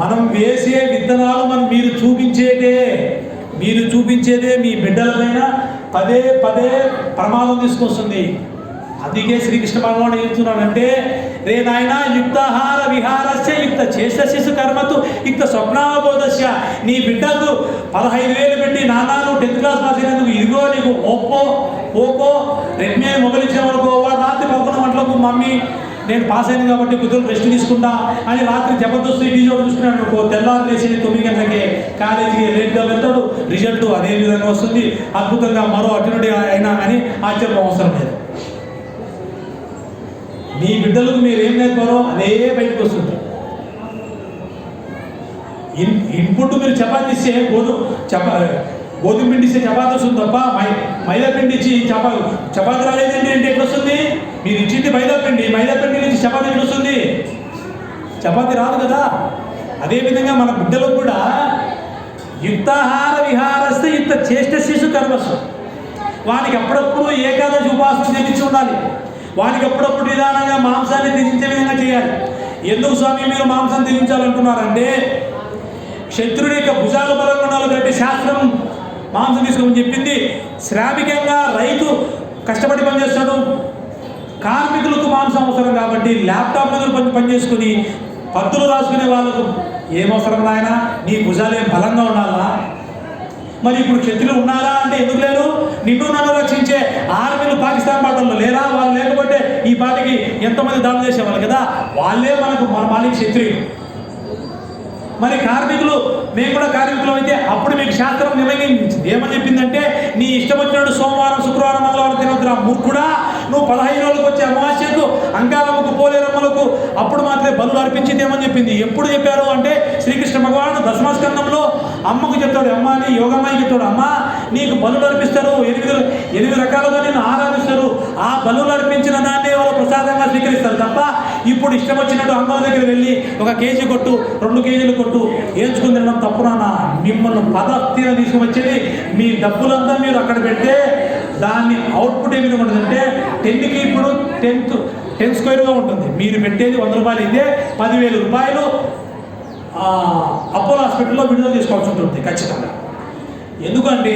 మనం వేసే విత్తనాలు మీరు చూపించేదే మీ బిడ్డలపైన పదే ప్రమాదం తీసుకొస్తుంది. అందుకే శ్రీకృష్ణ భగవానుడు ఏం చెప్తున్నాడంటే, రే నాయన యుక్తాహార విహారస్య యుక్త చేసేసు కర్మతు యుక్త స్వప్నావబోధస్య. నీ బిడ్డకు 15,000 పెట్టి నాన్నను 10th క్లాస్ పాస్ అయినందుకు ఇదిగో నీకు ఓపో రెడ్మీ మొబైల్ ఇచ్చామనుకో, వాడు రాత్రి 11 గంటలకు మమ్మీ నేను పాస్ అయింది కాబట్టి కుదురు రెస్ట్ తీసుకుంటా అని రాత్రి జబర్దస్త్ టీవీలో చూసుకున్నాడు అనుకో, తెల్లారు లేచి 9 గంటలకే కాలేజీకి లేట్గా వెళ్తాడు, రిజల్ట్ అదే విధంగా వస్తుంది. అద్భుతంగా మరో అర్జునుడి అయినా కానీ ఆశ్చర్యం అవసరం లేదు. మీ బిడ్డలకు మీరు ఏం నేర్పారో అదే బయటకు వస్తుంది. ఇన్పుట్ మీరు చపాతీ ఇస్తే గోధుమ పిండి ఇస్తే చపాతీ వస్తుంది తప్ప మైదా పిండి ఇచ్చి చపాతీ రాలేదండి అంటే ఎట్లా వస్తుంది? మీరు ఇచ్చింది మైదా పిండి నుంచి చపాతీ ఎట్లా వస్తుంది? చపాతీ రాదు కదా. అదేవిధంగా మన బిడ్డలకు కూడా యుక్తాహార విహారస్తే యుక్త చేష్టశిశు కర్మసు. వానికి అప్పుడప్పుడు ఏకాదశి ఉపాసన చేయించి ఉండాలి. వానికి అప్పుడప్పుడు విధానంగా మాంసాన్ని త్యజించే విధంగా చేయాలి. ఎందుకు స్వామి మీరు మాంసం త్యజించాలంటున్నారంటే, శత్రుడి యొక్క భుజాల బలంగా ఉండాలి కాబట్టి శాస్త్రం మాంసం తీసుకోమని చెప్పింది. శ్రామికంగా రైతు కష్టపడి పనిచేస్తాడు, కార్మికులకు మాంసం అవసరం కాబట్టి ల్యాప్టాప్ మీద పనిచేసుకుని పద్దులు రాసుకునే వాళ్ళకు ఏమవసరం నాయన? నీ భుజాలు ఏం బలంగా ఉండాలా? మరి ఇప్పుడు క్షత్రులు ఉన్నారా అంటే ఎందుకు లేరు? నిన్ను నన్ను రక్షించే ఆర్మీలు పాకిస్తాన్ బాటల్లో లేరా? వాళ్ళు లేకపోతే ఈ పాటికి ఎంతమంది దాడులు చేసేవాళ్ళు కదా. వాళ్ళే మనకి క్షత్రియులు. మరి కార్మికులు, మేము కూడా కార్మికులు అయితే అప్పుడు మీకు శాస్త్రం నిర్ణయించింది. ఏమని చెప్పిందంటే, నీ ఇష్టం వచ్చినట్టు సోమవారం, శుక్రవారం, మంగళవారం తినవద్దురా మూర్ఖుడా. నువ్వు 15 రోజులకు వచ్చే అమావాస్యకు, అంగారమ్మకు, పోలేరమ్మలకు అప్పుడు మాత్రమే బలు అర్పించింది ఏమని చెప్పింది. ఎప్పుడు చెప్పారు అంటే, శ్రీకృష్ణ భగవానుడు దశమస్కందంలో అమ్మకు చెప్తాడు, అమ్మ అని యోగమ్మాయికి చెప్తాడు, అమ్మ నీకు బలు అర్పిస్తారు, 8 రకాలుగా నేను ఆరాధిస్తారు. ఆ బలు అర్పించిన దాన్ని వాళ్ళు ప్రసాదంగా స్వీకరిస్తారు తప్ప ఇప్పుడు ఇష్టం వచ్చినట్టు అమ్మల దగ్గర వెళ్ళి 1 కేజీ కొట్టు, 2 కేజీలు కొట్టు ఏడ్చుకుని తినడం తప్పునా? మిమ్మల్ని పదస్థితిని తీసుకువచ్చేది మీ డబ్బులంతా మీరు అక్కడ పెడితే దాన్ని అవుట్పుట్ ఏ విధంగా ఉంటుందంటే 10కి ఇప్పుడు 10 స్క్వేర్గా ఉంటుంది. మీరు పెట్టేది 100 రూపాయలు అయితే 10,000 రూపాయలు అపోలో హాస్పిటల్లో విడుదల చేసుకోవాల్సి ఉంటుంది ఖచ్చితంగా. ఎందుకంటే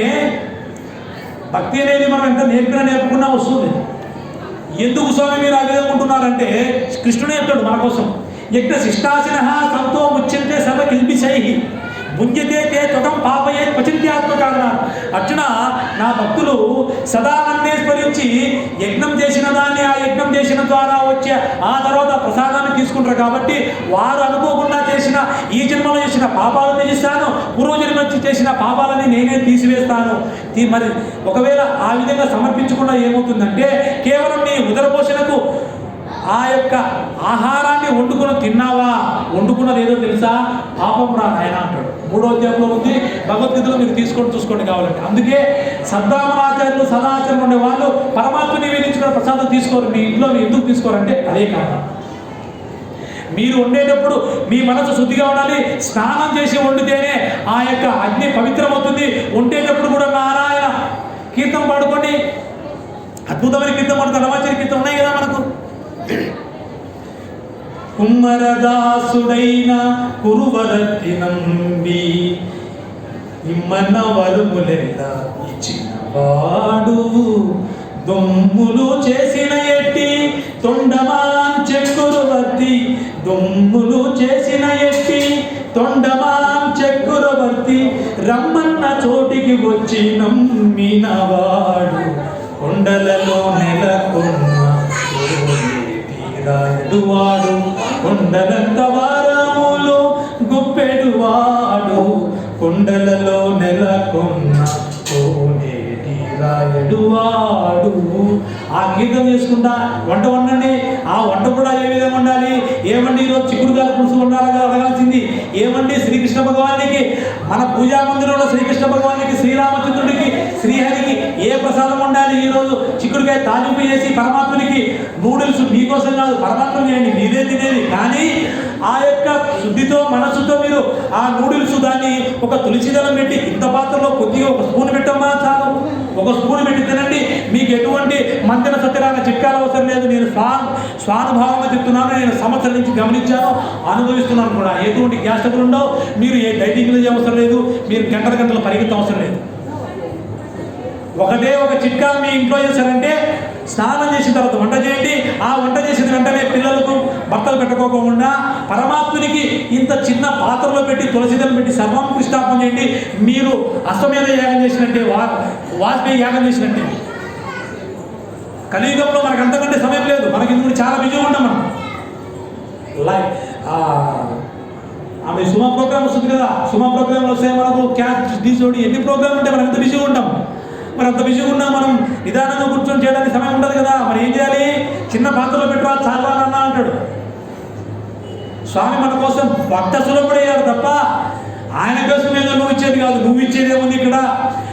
భక్తి అనేది మనం ఎంత నేర్పుకున్నా వస్తుంది. ఎందుకు స్వామి మీరు ఆ విధంగా ఉంటున్నారంటే, కృష్ణుడే చెప్తాడు మన కోసం, యజ్ఞ శిష్టాసిన సంతో ముచ్యంతే సర్వ కిల్బిషై భుంజతే తే త్వతం పాపయే పచింతి ఆత్మకారణ. అర్జున, నా భక్తులు సదా నన్నే స్మరించి యజ్ఞం చేసిన దాన్ని, ఆ యజ్ఞం చేసిన ద్వారా వచ్చే ఆ తర్వాత ప్రసాదాన్ని తీసుకుంటారు కాబట్టి వారు అనుకోకుండా చేసిన ఈ జన్మలో చేసిన పాపాలను త్యజిస్తాను, పూర్వజన్మ చేసిన పాపాలని నేనే తీసివేస్తాను. మరి ఒకవేళ ఆ విధంగా సమర్పించకుండా ఏమవుతుందంటే, కేవలం నీ ఉదర పోషణకు ఆ యొక్క ఆహారాన్ని వండుకుని తిన్నావా, వండుకున్నది ఏదో తెలుసా? పాపం రా నాయన అంటాడు. 3వ అధ్యాయంలో ఉంది, భగవద్గీతలో మీరు చూసుకోండి కావాలంటే. అందుకే సద్బ్రాహ్మణాచార్యులు, సదాచార్యులు ఉండే వాళ్ళు పరమాత్మ నివేదించుకున్న ప్రసాదం తీసుకోరు. మీ ఇంట్లో మీరు ఎందుకు తీసుకోరంటే అదే కారణం. మీరు వండేటప్పుడు మీ మనసు శుద్ధిగా ఉండాలి. స్నానం చేసి వండితేనే ఆ యొక్క అగ్ని పవిత్రమవుతుంది. వండేటప్పుడు కూడా నారాయణ కీర్తన పాడుకోండి. అద్భుతమైన కీర్తన పాడుకో, నవాచార్య కీర్తన ఉన్నాయి కదా మనకు. కుమ్మరదాసుడైన కురువరతి నంబి ఇమ్మన్న వరుములెల్ల ఇచ్చినవాడు, దొమ్ములు చేసిన ఎట్టి తొండమాన్ చెక్కురువర్తి, దొమ్ములు చేసిన ఎట్టి తొండమాన్ చెక్కురువర్తి, రమ్మన్న చోటికి వచ్చి నమ్మినవాడు, కొండలలో నెలకొన్న తీరాడువాడు, కొండలంత వారములు గుప్పెడువాడు, కొండలలో నెలకొన్న రాయుడువాడు. ఆ కీర్తన చేసుకుంటా వంట వండండి. ఆ వంట కూడా ఏ విధంగా ఉండాలి? ఏమండి ఈరోజు చిక్కుడుకాయ పులుసు వండాలి అడగాల్సింది. ఏమండి శ్రీకృష్ణ భగవానికి, మన పూజా మందిరంలో శ్రీకృష్ణ భగవానికి, శ్రీరామచంద్రుడికి, శ్రీహరికి ఏ ప్రసాదం ఉండాలి? ఈరోజు చిక్కుడుకాయ తాలింపు చేసి పరమాత్మనికి నూడిల్స్ మీకోసం కాదు, పరమాత్మ చేయండి, మీరే తినేది. కానీ ఆ యొక్క శుద్ధితో, మనస్సుతో మీరు ఆ నూడిల్స్ దాన్ని ఒక తులసిదళం పెట్టి ఇంత పాత్రలో కొద్దిగా 1 స్పూన్ పెట్టమ్మా చాలు, 1 స్పూన్ పెట్టి తినండి. మీకు ఎటువంటి మంతెన సత్యనారాయణ చిట్కాలు అవసరం లేదు. నేను స్వానుభావంగా చెప్తున్నాను. నేను సంవత్సరం నుంచి గమనించాను, అనుభవిస్తున్నాను కూడా. ఎటువంటి గ్యాస్ ట్రబుల్ ఉండవు. మీరు ఏ డైటింగ్ అవసరం లేదు. మీరు గంటల పరిగెత్తం అవసరం లేదు. ఒకటే ఒక చిట్కా మీ ఇంట్లో చేశారంటే, స్నానం చేసిన తర్వాత వంట చేయండి. ఆ వంట చేసిన వెంటనే పిల్లలకు భర్తలు పెట్టుకోకుండా పరమాత్మునికి ఇంత చిన్న పాత్రలో పెట్టి తులసిదలు పెట్టి సర్వం కృష్ణాపం చేయండి. మీరు అశ్వమేధ యాగం చేసినట్టే, వాజ్పేయి యాగం చేసినట్టే. కలియుగంలో మనకు అంతకంటే సమయం లేదు. మనకి ఇందుకు చాలా బిజీగా ఉంటాం మనం. ఆమె సుమా ప్రోగ్రామ్ వస్తుంది కదా, సుమా ప్రోగ్రాంలో వస్తే మనకు క్యాచ్ డీసోడి ఎన్ని ప్రోగ్రామ్ ఉంటే మనం ఎంత బిజీగా ఉంటాం. మరి అంత బిజీగా ఉన్నా మనం నిదానంగా కూర్చొని చేయడానికి సమయం ఉండదు కదా. మరి ఏం చేయాలి? చిన్న పాత్రలో పెట్టరా చాలానన్నా అంటాడు స్వామి. మన కోసం భక్త సులభుడయ్యాడు తప్ప ఆయన కోసం ఏదో నువ్వు ఇచ్చేది కాదు. నువ్వు ఇచ్చేది ఏముంది ఇక్కడ?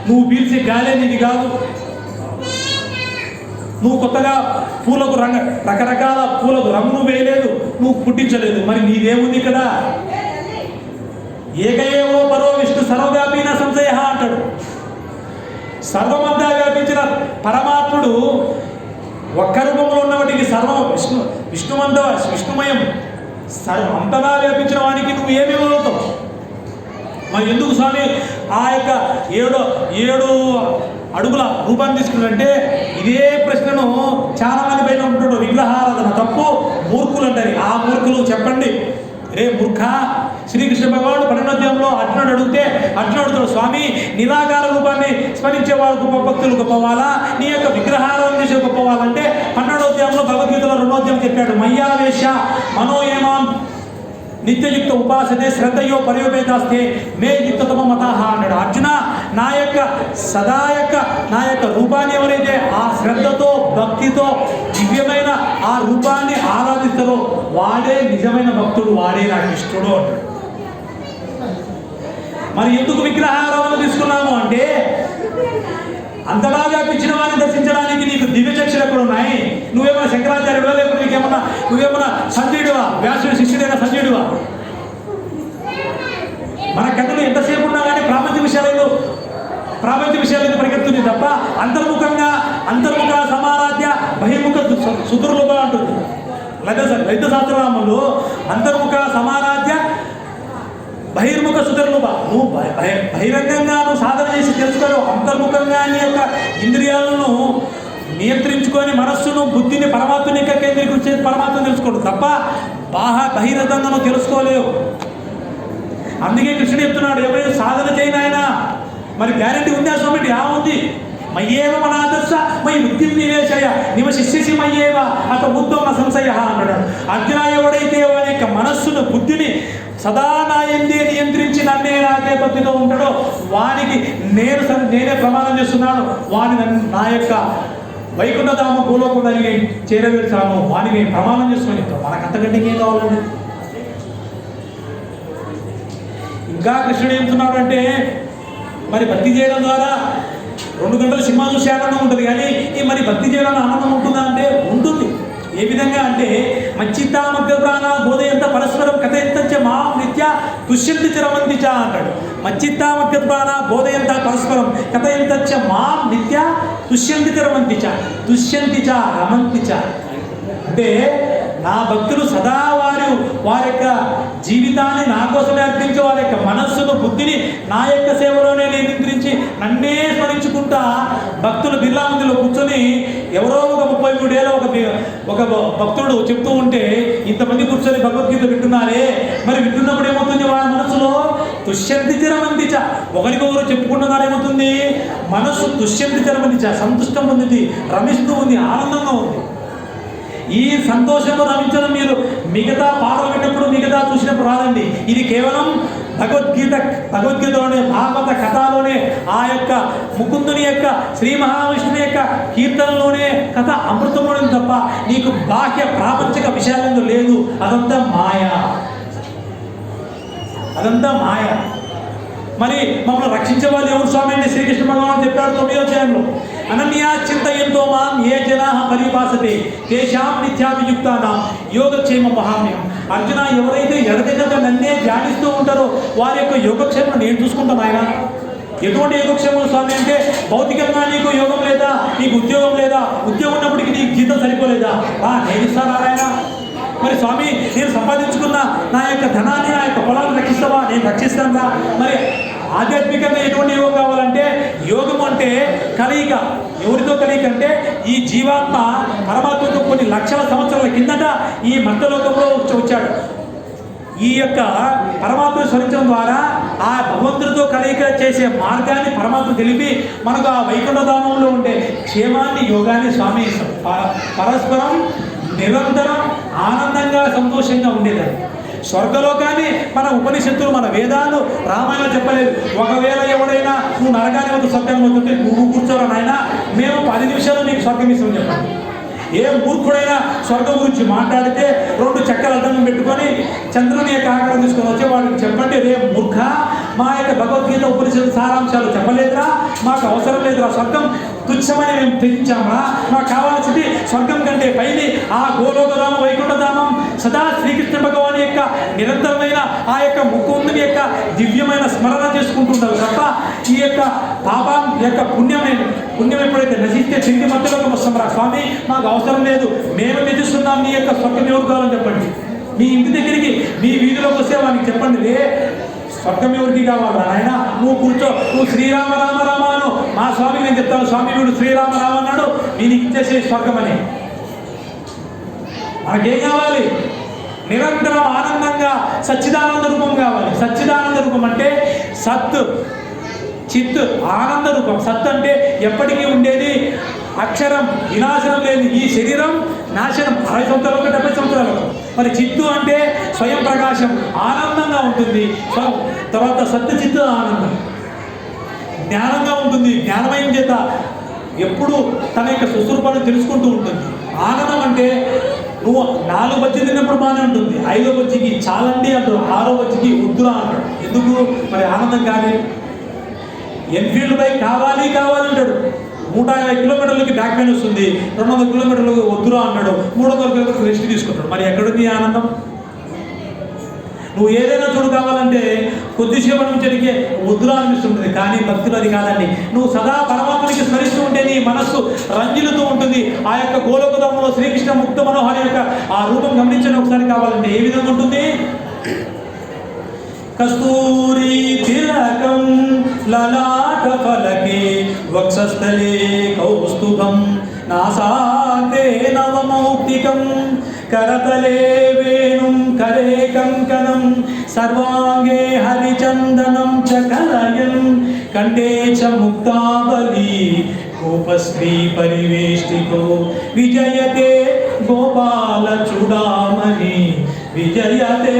నువ్వు పీల్చే గాలే నీది కాదు. నువ్వు కొత్తగా పూలకు రకరకాల పూలకు రంగు వేయలేదు, నువ్వు పుట్టించలేదు. మరి నీదేముంది ఇక్కడ? ఏకయేవో పరో విష్ణు సర్వవ్యాపీన సంశయ అంటాడు. సర్వమంతా వ్యాపించిన పరమాత్ముడు ఒక్క రూపంలో ఉన్నవాటికి సర్వం విష్ణుమయం అంతగా వ్యాపించిన వానికి నువ్వు ఏమి ఇవ్వగలుగుతావు? మరి ఎందుకు స్వామి ఆ యొక్క 7 అడుగుల రూపాన్ని తీసుకున్నాడంటే, ఇదే ప్రశ్నను చాలా మంది పైన ఉంటున్నాడు విగ్రహారాధన తప్పు, మూర్ఖులు అంటారు. ఆ మూర్ఖులు చెప్పండి, రే మూర్ఖ, శ్రీకృష్ణ భగవానుడు 12వ అధ్యాయంలో అర్జునుడు అడిగితే అర్జునుడు అడుగుతాడు, స్వామి నిరాకార రూపాన్ని స్మరించేవాడు గొప్ప భక్తులు గొప్పవాళ్ళ, నీ యొక్క విగ్రహారాధన చేసే గొప్పవాళ్ళంటే 12వ అధ్యాయంలో భగవద్గీతలో 2వ అధ్యాయం చెప్పాడు, మయ్యావేశ మనోయమాం నిత్యయుక్త ఉపాసతే శ్రద్ధయో పర్యోపేతాస్తే మే యుక్తతమ మతాహ అన్నాడు. అర్జున, నా యొక్క రూపాన్ని ఎవరైతే ఆ శ్రద్ధతో భక్తితో దివ్యమైన ఆ రూపాన్ని ఆరాధిస్తారో వాడే నిజమైన భక్తుడు, వాడే నాకు ఇష్టడు అంటాడు. మరి ఎందుకు విగ్రహారాధన తీసుకున్నాము అంటే, అంతలా వ్యాపించిన వారిని దర్శించడానికి నీకు దివ్యచక్షులు ఎక్కడ ఉన్నాయి? నువ్వేమన్నా శంకరాచార్యుడువా, లేకపోతే నువ్వేమన్నా సంజయుడువా, వ్యాసుడు శిష్యుడైన సంజయుడువా? మన కథలు ఎంతసేపు ఉన్నా కానీ ప్రాపంచ విషయాలు పరిగెత్తుంది తప్ప అంతర్ముఖ సమారాధ్య బహిర్ముఖ సుదుర్లుగా ఉంటుంది. లలిత శాస్త్రనామంలో అంతర్ముఖ సమారాధ్య బహిర్ముఖ సుధర్ముఖ. నువ్వు బహిరంగంగా నువ్వు సాధన చేసి తెలుసుకోరు, అంతర్ముఖంగా నీ యొక్క ఇంద్రియాలను నియంత్రించుకొని మనస్సును బుద్ధిని పరమాత్మని యొక్క కేంద్రీకరించి పరమాత్మను తెలుసుకోడు తప్ప బహిరంగంగా నువ్వు తెలుసుకోలేవు. అందుకే కృష్ణుడు చెప్తున్నాడు, ఎవరైనా సాధన చేయను ఆయన. మరి గ్యారెంటీ ఉందా స్వామి? ఉంది. మయ్యేవ మన ఆదర్శ మై వృత్తి నివేశయ నివ శిష్యసి మయ్యేవ అత ఉత్తమ సంశయ అన్నాడు. అర్జున, ఎవడైతే వారి యొక్క మనస్సును బుద్ధిని సదా నా ఎందే నియంత్రించి నాకే భక్తితో ఉంటాడో వానికి నేనే ప్రమాణం చేస్తున్నాను, వాడిని నా యొక్క వైకుంఠధామ భూలోకానికి చేరవేర్చాను, వాడిని నేను ప్రమాణం చేసుకొని. మనకంతకంటే ఏం కావాలండి? ఇంకా కృష్ణుడు ఏమంటున్నాడు అంటే, మరి భక్తి చేయడం ద్వారా 2 గంటలు సినిమా చూసే ఆనందం ఉంటుంది, కానీ మరి భక్తి చేయడం ఆనందం ఉంటుందా అంటే ఉంటుంది. ఏ విధంగా అంటే, మచ్చిత్తామగ్ర ప్రాణ బోధయంత పరస్పరం కథయంత మా నిత్య తుష్యంతి రమంతి చ అంటాడు. మచ్చిత్తామగ్ర ప్రాణ బోధయంత పరస్పరం కథయంత మా నిత్య తుష్యంతి రమంతి చ రమంతి చ అంటే, నా భక్తులు సదా వారి యొక్క జీవితాన్ని నా కోసమే అర్పించి వారి యొక్క మనస్సును బుద్ధిని నా యొక్క సేవలోనే నియంత్రించి నన్నే స్మరించుకుంటా భక్తులు బిర్లా మందిలో కూర్చొని ఎవరో ఒక 33 ఏళ్ళ ఒక భక్తుడు చెప్తూ ఉంటే ఇంతమంది కూర్చొని భగవద్గీత వింటున్నారే, మరి వింటున్నప్పుడు ఏమవుతుంది? వాళ్ళ మనసులో తుష్యంతి చరమంతిచ, ఒకరికొకరు చెప్పుకుంటున్నారు, ఏమవుతుంది? మనస్సు తుష్యంతి చరమంతిచ, సంతుష్టం పొందింది, రమిస్తూ ఉంది, ఆనందంగా ఉంది. ఈ సంతోషంలో రమించడం మీరు మిగతా పాటలు విన్నప్పుడు మిగతా చూసినప్పుడు రాదండి. ఇది కేవలం భగవద్గీతలోనే భాగవత కథలోనే ఆ యొక్క ముకుందుని యొక్క శ్రీ మహావిష్ణుని యొక్క కీర్తనలోనే కథ అమృతంలోనే తప్ప నీకు బాహ్య ప్రాపంచిక విషయాలందు లేదు. అదంతా మాయ. మరి మమ్మల్ని రక్షించే వాళ్ళు ఎవరు స్వామి అంటే శ్రీకృష్ణ భగవాన్ చెప్పాడు 9వ అధ్యాయంలో, అనన్యా చింతయంతో మాం ఏ జనాః పరిభాసతే తేషాం నిత్యాభియుక్తానాం యోగక్షేమం వహామ్యహం. అర్జున, ఎవరైతే ఎడతెగక నన్నే ధ్యానిస్తూ ఉంటారో వారి యొక్క యోగక్షేమం నేను చూసుకుంటాను ఆయన. ఎటువంటి యోగక్షేమం స్వామి అంటే, భౌతికంగా నీకు యోగం లేదా, నీకు ఉద్యోగం లేదా, ఉద్యోగం ఉన్నప్పటికీ నీకు జీతం సరిపోలేదా, నేను ఇస్తాను ఆయన. మరి స్వామి, నేను సంపాదించుకున్న నా యొక్క ధనాన్ని, నా యొక్క పొలాన్ని రక్షిస్తావా? నేను రక్షిస్తాను. మరి ఆధ్యాత్మికంగా ఎటువంటి యోగం కావాలంటే, యోగం అంటే కలయిక. ఎవరితో కలయిక అంటే, ఈ జీవాత్మ పరమాత్మతో కొన్ని లక్షల సంవత్సరాల కిందట ఈ మధ్యలోకంలో వచ్చాడు. ఈ యొక్క పరమాత్మ స్మరించడం ద్వారా ఆ భగవంతుడితో కలయిక చేసే మార్గాన్ని పరమాత్మ తెలిపి మనకు ఆ వైకుంఠధామంలో ఉండే క్షేమాన్ని, యోగాన్ని స్వామి పరస్పరం నిరంతరం ఆనందంగా సంతోషంగా ఉండేదాన్ని. స్వర్గలోకాన్ని మన ఉపనిషత్తులు, మన వేదాలు, రామాయణం చెప్పలేదు. ఒకవేళ ఎవడైనా నువ్వు నరకాన్ని ఒక స్వర్గం అవుతుంటే నువ్వు కూర్చోరా నాయన, మేము 10 నిమిషాలు నీకు స్వర్గం ఇస్తామని చెప్పండి. ఏ మూర్ఖుడైనా స్వర్గం గురించి మాట్లాడితే 2 చక్కెర అడ్డం పెట్టుకొని చంద్రుని యొక్క ఆకారం తీసుకొని వచ్చే వాడికి చెప్పండి, రే మూర్ఖ, మా యొక్క భగవద్గీత ఉపనిషత్తు సారాంశాలు చెప్పలేదురా, మాకు అవసరం లేదురా, స్వర్గం తుచ్చమని మేము తెచ్చామా, మాకు కావాల్సింది స్వర్గం కంటే పైని ఆ గోలోకధామం, వైకుంఠధామం, సదా శ్రీకృష్ణ భగవాన్ యొక్క నిరంతరమైన ఆ యొక్క ముకుందుని యొక్క దివ్యమైన స్మరణ చేసుకుంటుంటారు తప్ప ఈ యొక్క పాపం యొక్క పుణ్యం ఎప్పుడైతే నశిస్తే తిరిగి మధ్యలోకి వస్తాం రా స్వామి, మాకు అవసరం లేదు, మేము తెచ్చిస్తున్నాం నీ యొక్క స్వర్గం ఎవరు కావాలని చెప్పండి. మీ ఇంటి దగ్గరికి, మీ వీధిలోకి వస్తే వానికి చెప్పండి, స్వర్గం ఎవరికి కావాలా ఆయన? నువ్వు కూర్చో, నువ్వు శ్రీరామ రామ రామ అను. మా స్వామి నేను చెప్తాను, స్వామి వీడు శ్రీరామ రామ అన్నాడు, వీనికి ఇచ్చేసే స్వర్గం అని. మనకేం కావాలి? నిరంతరం ఆనందంగా సచ్చిదానంద రూపం కావాలి. సచ్చిదానంద రూపం అంటే సత్ చిత్ ఆనంద రూపం. సత్ అంటే ఎప్పటికీ ఉండేది, అక్షరం వినాశనం లేదు. ఈ శరీరం నాశనం 60 సంవత్సరాలకు 70 సంవత్సరాలకు. మరి చిత్తు అంటే స్వయం ప్రకాశం, ఆనందంగా ఉంటుంది. తర్వాత సత్ చిత్తు ఆనందం, జ్ఞానంగా ఉంటుంది. జ్ఞానమయం చేత ఎప్పుడు తన యొక్క సుస్వరూపాన్ని తెలుసుకుంటూ ఉంటుంది. ఆనందం అంటే నువ్వు 4 బజ్జీ తిన్నప్పుడు బాగానే ఉంటుంది, 5వ బజ్జీకి చాలండి అంటాడు, 6వ బజ్జీకి వద్దురా అంటాడు. ఎందుకు మరి ఆనందం కాదు? ఎన్ఫీల్డ్ బైక్ కావాలి అంటాడు, 150 కిలోమీటర్లకి బ్యాక్ పెయిన్ వస్తుంది, 200 కిలోమీటర్లకు వద్దురా అన్నాడు, 300 కిలోమీటర్లకు రెస్ట్ తీసుకుంటాడు. మరి ఎక్కడుంది ఆనందం? నువ్వు ఏదైనా చూడు కావాలంటే కొద్దిసేపు నుంచి వద్దురా అనిపిస్తుంటుంది, కానీ భక్తులు అది కాదండి. నువ్వు సదా పరమాత్మనికి స్మరిస్తూ ఉంటే నీ మనస్సు రంజిల్లుతూ ఉంటుంది. ఆ యొక్క గోలోకదంలో శ్రీకృష్ణ ముక్త మనోహరి యొక్క ఆ రూపం గమనించండి ఒకసారి. కావాలంటే ఏ విధంగా ఉంటుంది? కస్తూరి తిలకం లలాట ఫలకే వక్షస్థలే కౌస్తుభం నాసాగ్రే నవమౌక్తికం కరతలే వేణుం కరే కంకణం సర్వాంగే హరిచందనం చ కలయం కంఠే చ ముక్తావలి గోపశ్రీ పరివేష్టితో విజయతే గోపాల చూడామణి విజయతే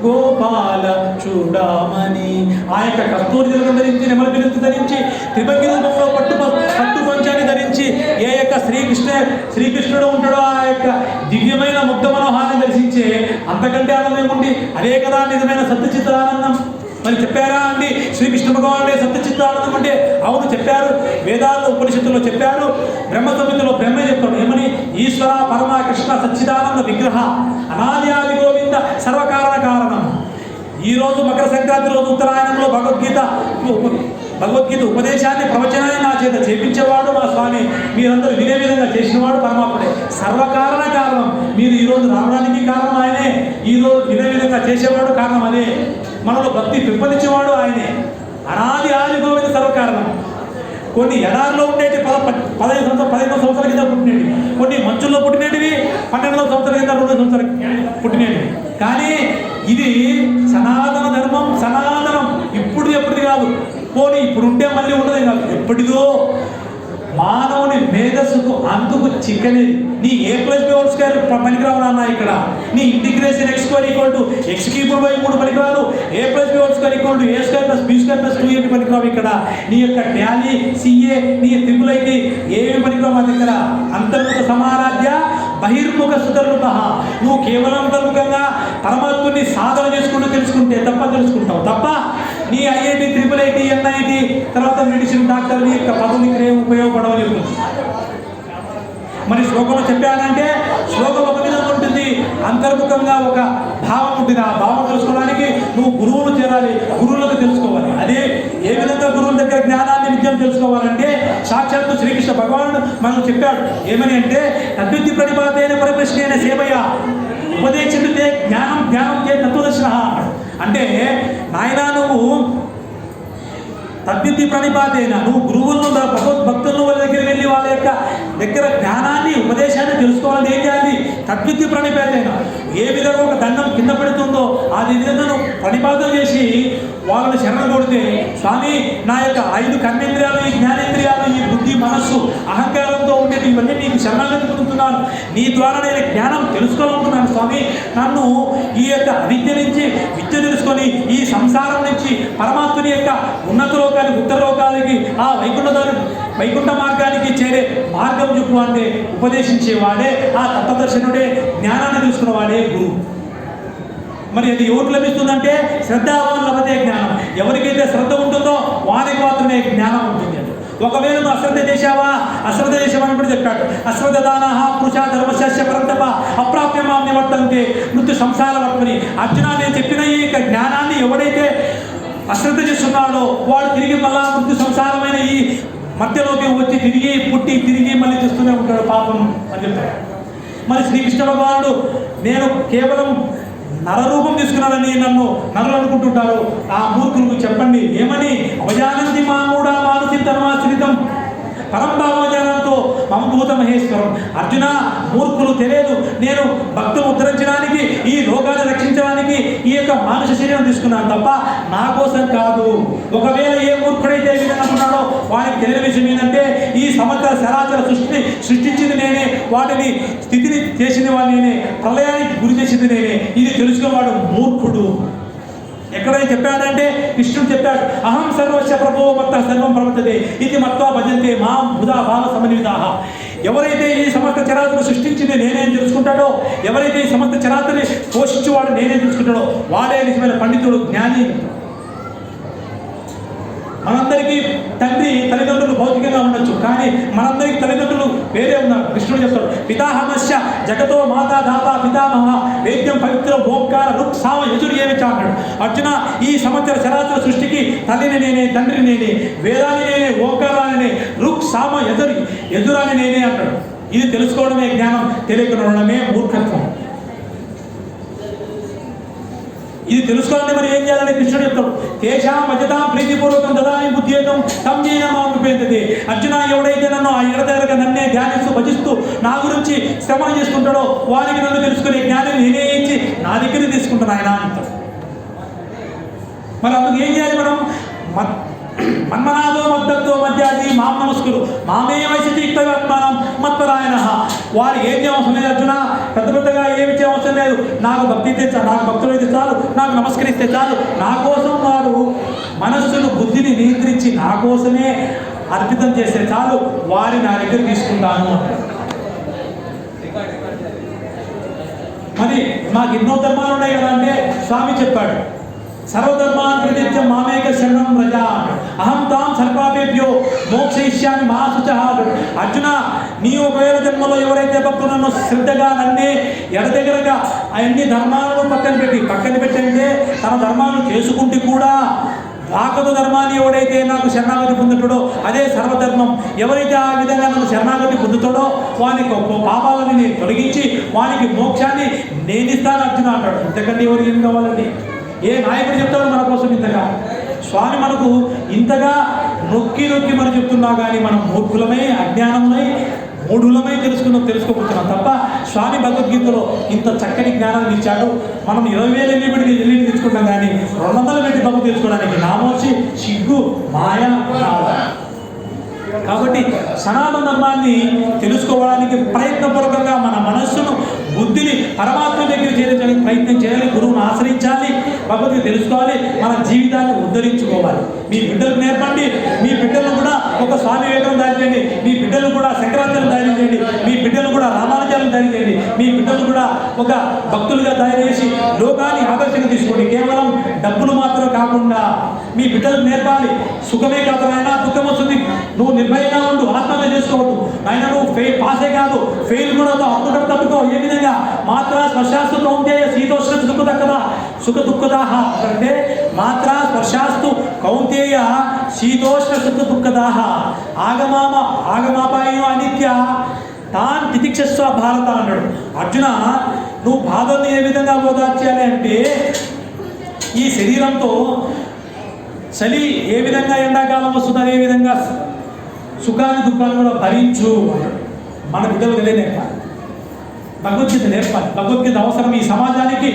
గోపాల చూడామణి. ఆ యొక్క కస్తూరి తిలకం ధరించి, నెమలి పిలుస్తు ధరించి, త్రిభంగి రూపంలో పట్టు పంచాన్ని ధరించి ఏ యొక్క శ్రీకృష్ణుడు ఉంటాడో ఆ యొక్క దివ్యమైన ముగ్ధ మనోహాన్ని దర్శించే అంతకంటే ఆనందం ఉంది. అదే కదా నిజమైన సత్యచిత్త ఆనందం. మరి చెప్పారా అండి శ్రీకృష్ణ భగవానుడే సత్యచిత్త ఆనందం అంటే? అవును చెప్పారు. వేదాల్లో ఉపనిషత్తుల్లో చెప్పారు, బ్రహ్మ సంహితలో బ్రహ్మే చెప్తాడు ఏమని? ఈశ్వర పరమ కృష్ణ సచ్చిదానంద విగ్రహ అనాది ఆది గోవింద సర్వకారణ కారణం. ఈరోజు మకర సంక్రాంతి రోజు ఉత్తరాయణంలో భగవద్గీత ఉపదేశాన్ని ప్రవచనాన్ని నా చేత చేపించేవాడు మా స్వామి. మీరందరూ వినే విధంగా చేసినవాడు పరమాత్ముడే. సర్వకారణ కారణం. మీరు ఈరోజు రావడానికి కారణం ఆయనే, ఈరోజు వినే విధంగా చేసేవాడు కారణం అదే. మనలో భక్తి పెంపొందించేవాడు ఆయనే. అనాది ఆది గోవింద సర్వకారణం. కొన్ని ఎడారిలో ఉండేవి 15 సంవత్సరాల కింద పుట్టినవి, కొన్ని మంచుల్లో పుట్టినవి 12 సంవత్సరాల కింద 2 సంవత్సరాల పుట్టినవి. కానీ ఇది సనాతన ధర్మం, సనాతనం. ఎప్పటిది కాదు. పోనీ ఇప్పుడు ఉంటే మళ్ళీ ఉండదు కాదు, ఎప్పటిదో. మానవుని మేధస్సుకు అందుకు చిక్కనేది. నీ A+B² పనికిరావు అన్న. ఇక్కడ నీ ఇంటిగ్రేషన్ x²=x³ 3 పనికిరాదు. A+B² A²+B²+2AB పనికిరావు. ఇక్కడ నీ యొక్క టాలీ CA నీ ట్రిపుల్ ఏమి పనికిరావు మా దగ్గర. అంతర్ముఖ సమారాధ్య బహిర్ముఖ సుధర్ముఖ. నువ్వు కేవలం అంతర్ముఖంగా పరమాత్ముని సాధన చేసుకుంటూ తెలుసుకుంటే తెలుసుకుంటావు తప్ప నీ IIT IIIT NIT తర్వాత మెడిసిన్ డాక్టర్ యొక్క పదవులు ఇక్కడ ఏమి ఉపయోగపడవలేదు. మరి శ్లోకంలో చెప్పానంటే శ్లోకం ఒక విధంగా ఉంటుంది, అంతర్ముఖంగా ఒక భావం ఉంటుంది. ఆ భావం తెలుసుకోవడానికి నువ్వు గురువును చేరాలి, గురువులకు తెలుసుకోవాలి. అదే ఏ విధంగా గురువుల దగ్గర జ్ఞానాన్ని విద్యం తెలుసుకోవాలంటే సాక్షాత్తు శ్రీకృష్ణ భగవానుడు మనకు చెప్పాడు ఏమని అంటే, తద్విద్య ప్రణిపాతైన పరిప్రశ్నైన సేవయ ఉపదేశితే జ్ఞానం చే తత్వదర్శన. అంటే నాయనా నువ్వు తద్విద్య ప్రణిపాతైన నువ్వు గురువులను భక్తులను వాళ్ళ దగ్గర వెళ్ళి వాళ్ళ యొక్క దగ్గర జ్ఞానాన్ని ఉపదేశాన్ని తెలుసుకోవాలని ఏం చేయాలి? తద్విద్య ప్రణిపాతైన. ఏ విధంగా ఒక దండం కింద పెడుతుందో అది విధంగా నువ్వు ప్రణిపాతం చేసి వాళ్ళని శరణ కొడితే, స్వామి నా యొక్క 5 కర్మేంద్రియాలు, ఈ జ్ఞానేంద్రియాలు, ఈ బుద్ధి మనస్సు అహంకారంతో ఉండేది ఇవన్నీ నీకు శరణాగతి పొందుతున్నాను, నీ ద్వారా నేను జ్ఞానం తెలుసుకోవాలనుకున్నాను స్వామి. నన్ను ఈ యొక్క విద్య నుంచి విద్య తెలుసుకొని ఈ సంసారం నుంచి పరమాత్ముని యొక్క ఉన్నత లోకానికి ఉత్తర లోకాలకి ఆ వైకుంఠ మార్గానికి చేరే మార్గం చెప్పు అంటే ఉపదేశించేవాడే, ఆ తత్వదర్శనుడే, జ్ఞానాన్ని తెలుసుకున్నవాడే గురువు. మరి అది ఎవరికి లభిస్తుందంటే శ్రద్ధావాన్ లభతే జ్ఞానం. ఎవరికైతే శ్రద్ధ ఉంటుందో వారికి మాత్రమే జ్ఞానం ఉంటుంది. ఒకవేళ నువ్వు అశ్రద్ధ చేసావని కూడా చెప్పాడు. అశ్రద్ధదాన పురుషా ధర్మశాస్య పరంతప అప్రాప్యమాం నివర్తంతే మృత్యు సంసార వర్తని. అర్జున నేను చెప్పిన ఈ జ్ఞానాన్ని ఎవడైతే అశ్రద్ధ చేస్తున్నాడో వాడు తిరిగి మళ్ళా మృత్యు సంసారమైన ఈ మధ్యలోకి వచ్చి తిరిగి మళ్ళీ చేస్తూనే ఉంటాడు పాపం అని చెప్తాడు. మరి శ్రీకృష్ణ భగవానుడు నేను కేవలం నరరూపం తీసుకున్నాడని నన్ను నరులు అనుకుంటుంటారు. ఆ మూర్ఖులకు చెప్పండి ఏమని, అవజానంతి మామూఢ మానసి తన్మాశ్రితం పరంభావజనంతో మమభూత మహేశ్వరం. అర్జున, మూర్ఖులు తెలియదు, నేను భక్తులు ఉద్ధరించడానికి, ఈ లోకాన్ని రక్షించడానికి ఈ యొక్క మానుష శరీరం తీసుకున్నాను తప్ప నా కోసం కాదు. ఒకవేళ ఏ మూర్ఖుడైతే విధంగా వానికి తెలియని విషయం ఏంటంటే, ఈ సమగ్ర సరాచర సృష్టించింది నేనే, వాటిని స్థితిని చేసింది వాడు నేనే, ప్రళయానికి గురి చేసింది నేనే. ఇది తెలుసుకున్నవాడు మూర్ఖుడు. ఎక్కడైనా చెప్పాడంటే కృష్ణుడు చెప్పాడు, అహం సర్వస్య ప్రభో మత్త సర్వం ప్రవర్తతే ఇది మత్వా భజంతే మాం బుధా భావ సమన్వితాః. ఎవరైతే ఈ సమస్త చరాచరను సృష్టించింది నేనే తెలుసుకుంటాడో, ఎవరైతే ఈ సమస్త చరాచరని పోషించేవాడు నేనే తెలుసుకుంటాడో వాడే నిజమైన పండితుడు, జ్ఞాని. మనందరికీ తండ్రి తల్లిదండ్రులు భౌతికంగా ఉండొచ్చు, కానీ మనందరికీ తల్లిదండ్రులు వేరే ఉన్నారు. కృష్ణుడు చెప్తాడు, పితాహమస్య జగతో మాతా దాత పితామహ వేద్యం పవిత్ర ఓంకార రుక్ సామ యజుడు ఏమి చాటాడు. అర్జున, ఈ సంవత్సర చరాచర సృష్టికి తల్లిని నేనే, తండ్రిని నేనే, వేదాన్ని నేనే, ఓంకారాన్ని నేనే, రుక్ సామ యజురాన్ని నేనే అంటాడు. ఇది తెలుసుకోవడమే జ్ఞానం, తెలియకుండా ఉండడమే మూర్ఖత్వం. ఇది తెలుసుకోవాలంటే మరి ఏం చేయాలని కృష్ణుడు చెప్తాడు, తేషాం అజతాం ప్రీతిపూర్వకం దదామి బుద్ధియేతం తమ్మేన మాముపేంతది. అర్జున, ఎవడైతే నన్ను ఆ ఎడతెగక నన్నే ధ్యానిస్తూ భజిస్తూ నా గురించి శ్రవణ చేసుకుంటాడో వారికి నన్ను తెలుసుకునే జ్ఞానం నేనే ఇచ్చి నా దగ్గర తీసుకుంటాను ఆయన అంటాడు. మరి అందుకు ఏం చేయాలి మనం? మన్మనాదో మద్దతో మధ్యాది మాం నమస్కురు మామే వయసి యుక్తవర్తమానం మత్పరాయణ. వారు ఏం చేయవసరం లేదు అర్జున, పెద్ద పెద్దగా ఏమి చేయవసరం లేదు. నాకు భక్తి అయితే చాలు, నాకు భక్తులు అయితే చాలు, నాకు నమస్కరిస్తే చాలు. నా కోసం వారు మనస్సును బుద్ధిని నియంత్రించి నా కోసమే అర్పితం చేస్తే చాలు, వారి నా దగ్గర తీసుకుంటాను. మరి మాకు ఎన్నో ధర్మాలు ఉన్నాయి కదా అంటే స్వామి చెప్పాడు, సర్వధర్మాన్ ప్రతిత్యం మామేక శరణం వ్రజ అహం తాం సర్పాపేభ్యో మోక్షయిష్యామి మహాశుచః. అర్జున, నీ ఒకవేళ జన్మలో ఎవరైతే భక్తులు నన్ను శ్రద్ధగా నన్నే ఎడదెగరగా అన్ని ధర్మాలను పక్కన పెట్టంటే తన ధర్మాలను చేసుకుంటూ కూడా వాకత ధర్మాన్ని ఎవడైతే నాకు శరణాగతి పొందుతాడో అదే సర్వధర్మం. ఎవరైతే ఆ విధంగా నన్ను శరణాగతి పొందుతాడో వానికి పాపాలని నేను తొలగించి వానికి మోక్షాన్ని నేను ఇస్తాను అర్జున అంటాడు. ఇంతకంటే ఎవరు ఏం కావాలండి? ఏ నాయకుడు చెప్తాడు మన కోసం ఇంతగా? స్వామి మనకు ఇంతగా నొక్కి మనం చెప్తున్నా కానీ మనం మూర్ఖులమై, అజ్ఞానములై, మూఢులమై తెలుసుకోకపోతున్నాం తప్ప స్వామి భగవద్గీతలో ఇంత చక్కని జ్ఞానాన్ని ఇచ్చాడు. మనం 20,000 ఎల్లిడి తెచ్చుకుంటాం కానీ 200 పెట్టి భక్తి తెచ్చుకోవడానికి నామోచి సిగ్గు మాయ. కాబట్టి సనాతన ధర్మాన్ని తెలుసుకోవడానికి ప్రయత్నపూర్వకంగా మన మనస్సును, బుద్ధిని పరమాత్మ దగ్గర చేర్చడానికి ప్రయత్నం చేయాలి. గురువును ఆశ్రయించాలి, భగవద్గీత తెలుసుకోవాలి, మన జీవితాన్ని ఉద్ధరించుకోవాలి. మీ బిడ్డలకు నేర్పండి. మీ బిడ్డలను కూడా ఒక స్వామి వివేకం దారి చేయండి. మీ బిడ్డలు కూడా శంకరాచార్యం తయారు చేయండి. మీ బిడ్డలు కూడా రామానుజాలను తయారు చేయండి. మీ బిడ్డలు కూడా ఒక భక్తులుగా తయారు చేసి లోకాన్ని ఆదర్శంగా తీసుకోండి. కేవలం డబ్బులు మాత్రం కాకుండా మీ బిడ్డలకు నేర్పాలి. సుఖమే కాదు అయినా దుఃఖం వస్తుంది, నువ్వు నిర్భయంగా ఉండు, ఆత్మహత్య చేసుకోవద్దు ఆయన. నువ్వు పాసే కాదు, ఫెయిల్ కూడా అప్పుడు తప్పుకో. ఏ విధంగా మాత్రా స్పర్శాస్తు కౌంతేయ శీతోష్ణ సుఖ దుఃఖదాహ అంటే మాత్రా స్పర్శాస్తు కౌంతేయ శీతోష్ణ సుఖ దుఃఖదాహ ఆగమాపాయో అనిత్య తాన్ తితిక్షస్వ భారత అన్నాడు. అర్జున, నువ్వు బాధల్ని ఏ విధంగా ఓదార్చాలి అంటే, ఈ శరీరంతో చలి ఏ విధంగా ఎండాకాలం వస్తుంది అదే విధంగా సుఖాన్ని దుఃఖాన్ని కూడా భరించు అన్నాడు. మన బిడ్డలు తెలియనేర్పాలి, భగవద్గీత నేర్పాలి. భగవద్గీత అవసరం. ఈ సమాజానికి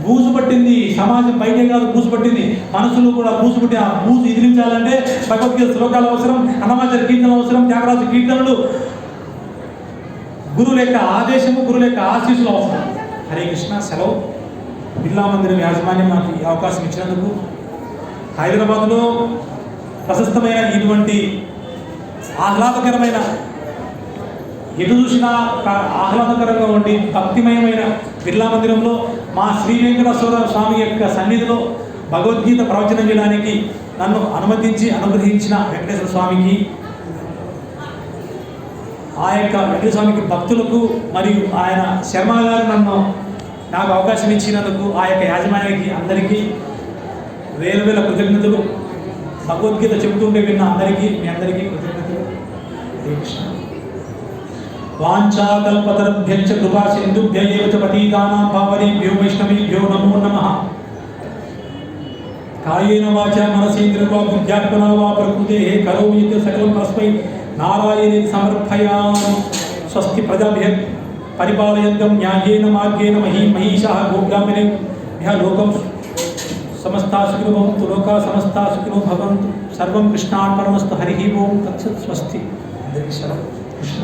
బూజు పట్టింది, సమాజం బయటే కాదు బూజు పట్టింది, మనసులో కూడా బూజు పట్టి ఆ బూజు ఎదిరించాలంటే భగవద్గీత శ్లోకాలు అవసరం, అన్నమాచార్య కీర్తనలు అవసరం, త్యాగరాజు కీర్తనలు, గురువుల యొక్క ఆదేశము, గురువుల యొక్క ఆశీస్సులు అవసరం. హరే కృష్ణ. సెలవు. బిర్లా మందిరం యాజమాన్యం నాకు ఈ అవకాశం ఇచ్చినందుకు, హైదరాబాద్లో ప్రశస్తమైన ఇటువంటి ఆహ్లాదకరమైన, ఎటు చూసినా ఆహ్లాదకరంగా ఉండి భక్తిమయమైన బిర్లా మందిరంలో మా శ్రీ వెంకటేశ్వర స్వామి యొక్క సన్నిధిలో భగవద్గీత ప్రవచనం చేయడానికి నన్ను అనుగ్రహించిన వెంకటేశ్వర స్వామికి, ఆ యొక్క వెంకటేశ్వర స్వామికి భక్తులకు మరియు ఆయన శర్మ గారు నాకు అవకాశం ఇచ్చినందుకు ఆ యొక్క యాజమాన్యానికి అందరికీ వేల కృతజ్ఞతలు. భగవద్గీత చెబుతుంటే విన్న అందరికీ, మీ అందరికీ కృతజ్ఞతలు. హరే కృష్ణ. వాంఛాకల్పతరుభ్యశ్చ కృపా సింధుభ్య ఏవ చ పతితానాం పావనేభ్యో వైష్ణవేభ్యో నమో నమః. కాయేన వాచా మనసేంద్రియర్వా బుద్ధ్యాత్మనా వా ప్రకృతే కరోమి యత్ సకలం తస్మై నారాయణే సమర్పయామి. స్వస్తి ప్రజాభ్యః పరిపాలయంతం న్యాయేన మార్గేణ మహీషాః గోబ్రాహ్మణేభ్యः లోకం సమస్తా సుఖినో భవంతు లోకా సమస్తా సుఖినో భవంతు. సర్వం కృష్ణార్పణమస్తు. హరి ఓం తత్సత్. స్వస్తి. అందరికీ సెలవు. కృష్ణ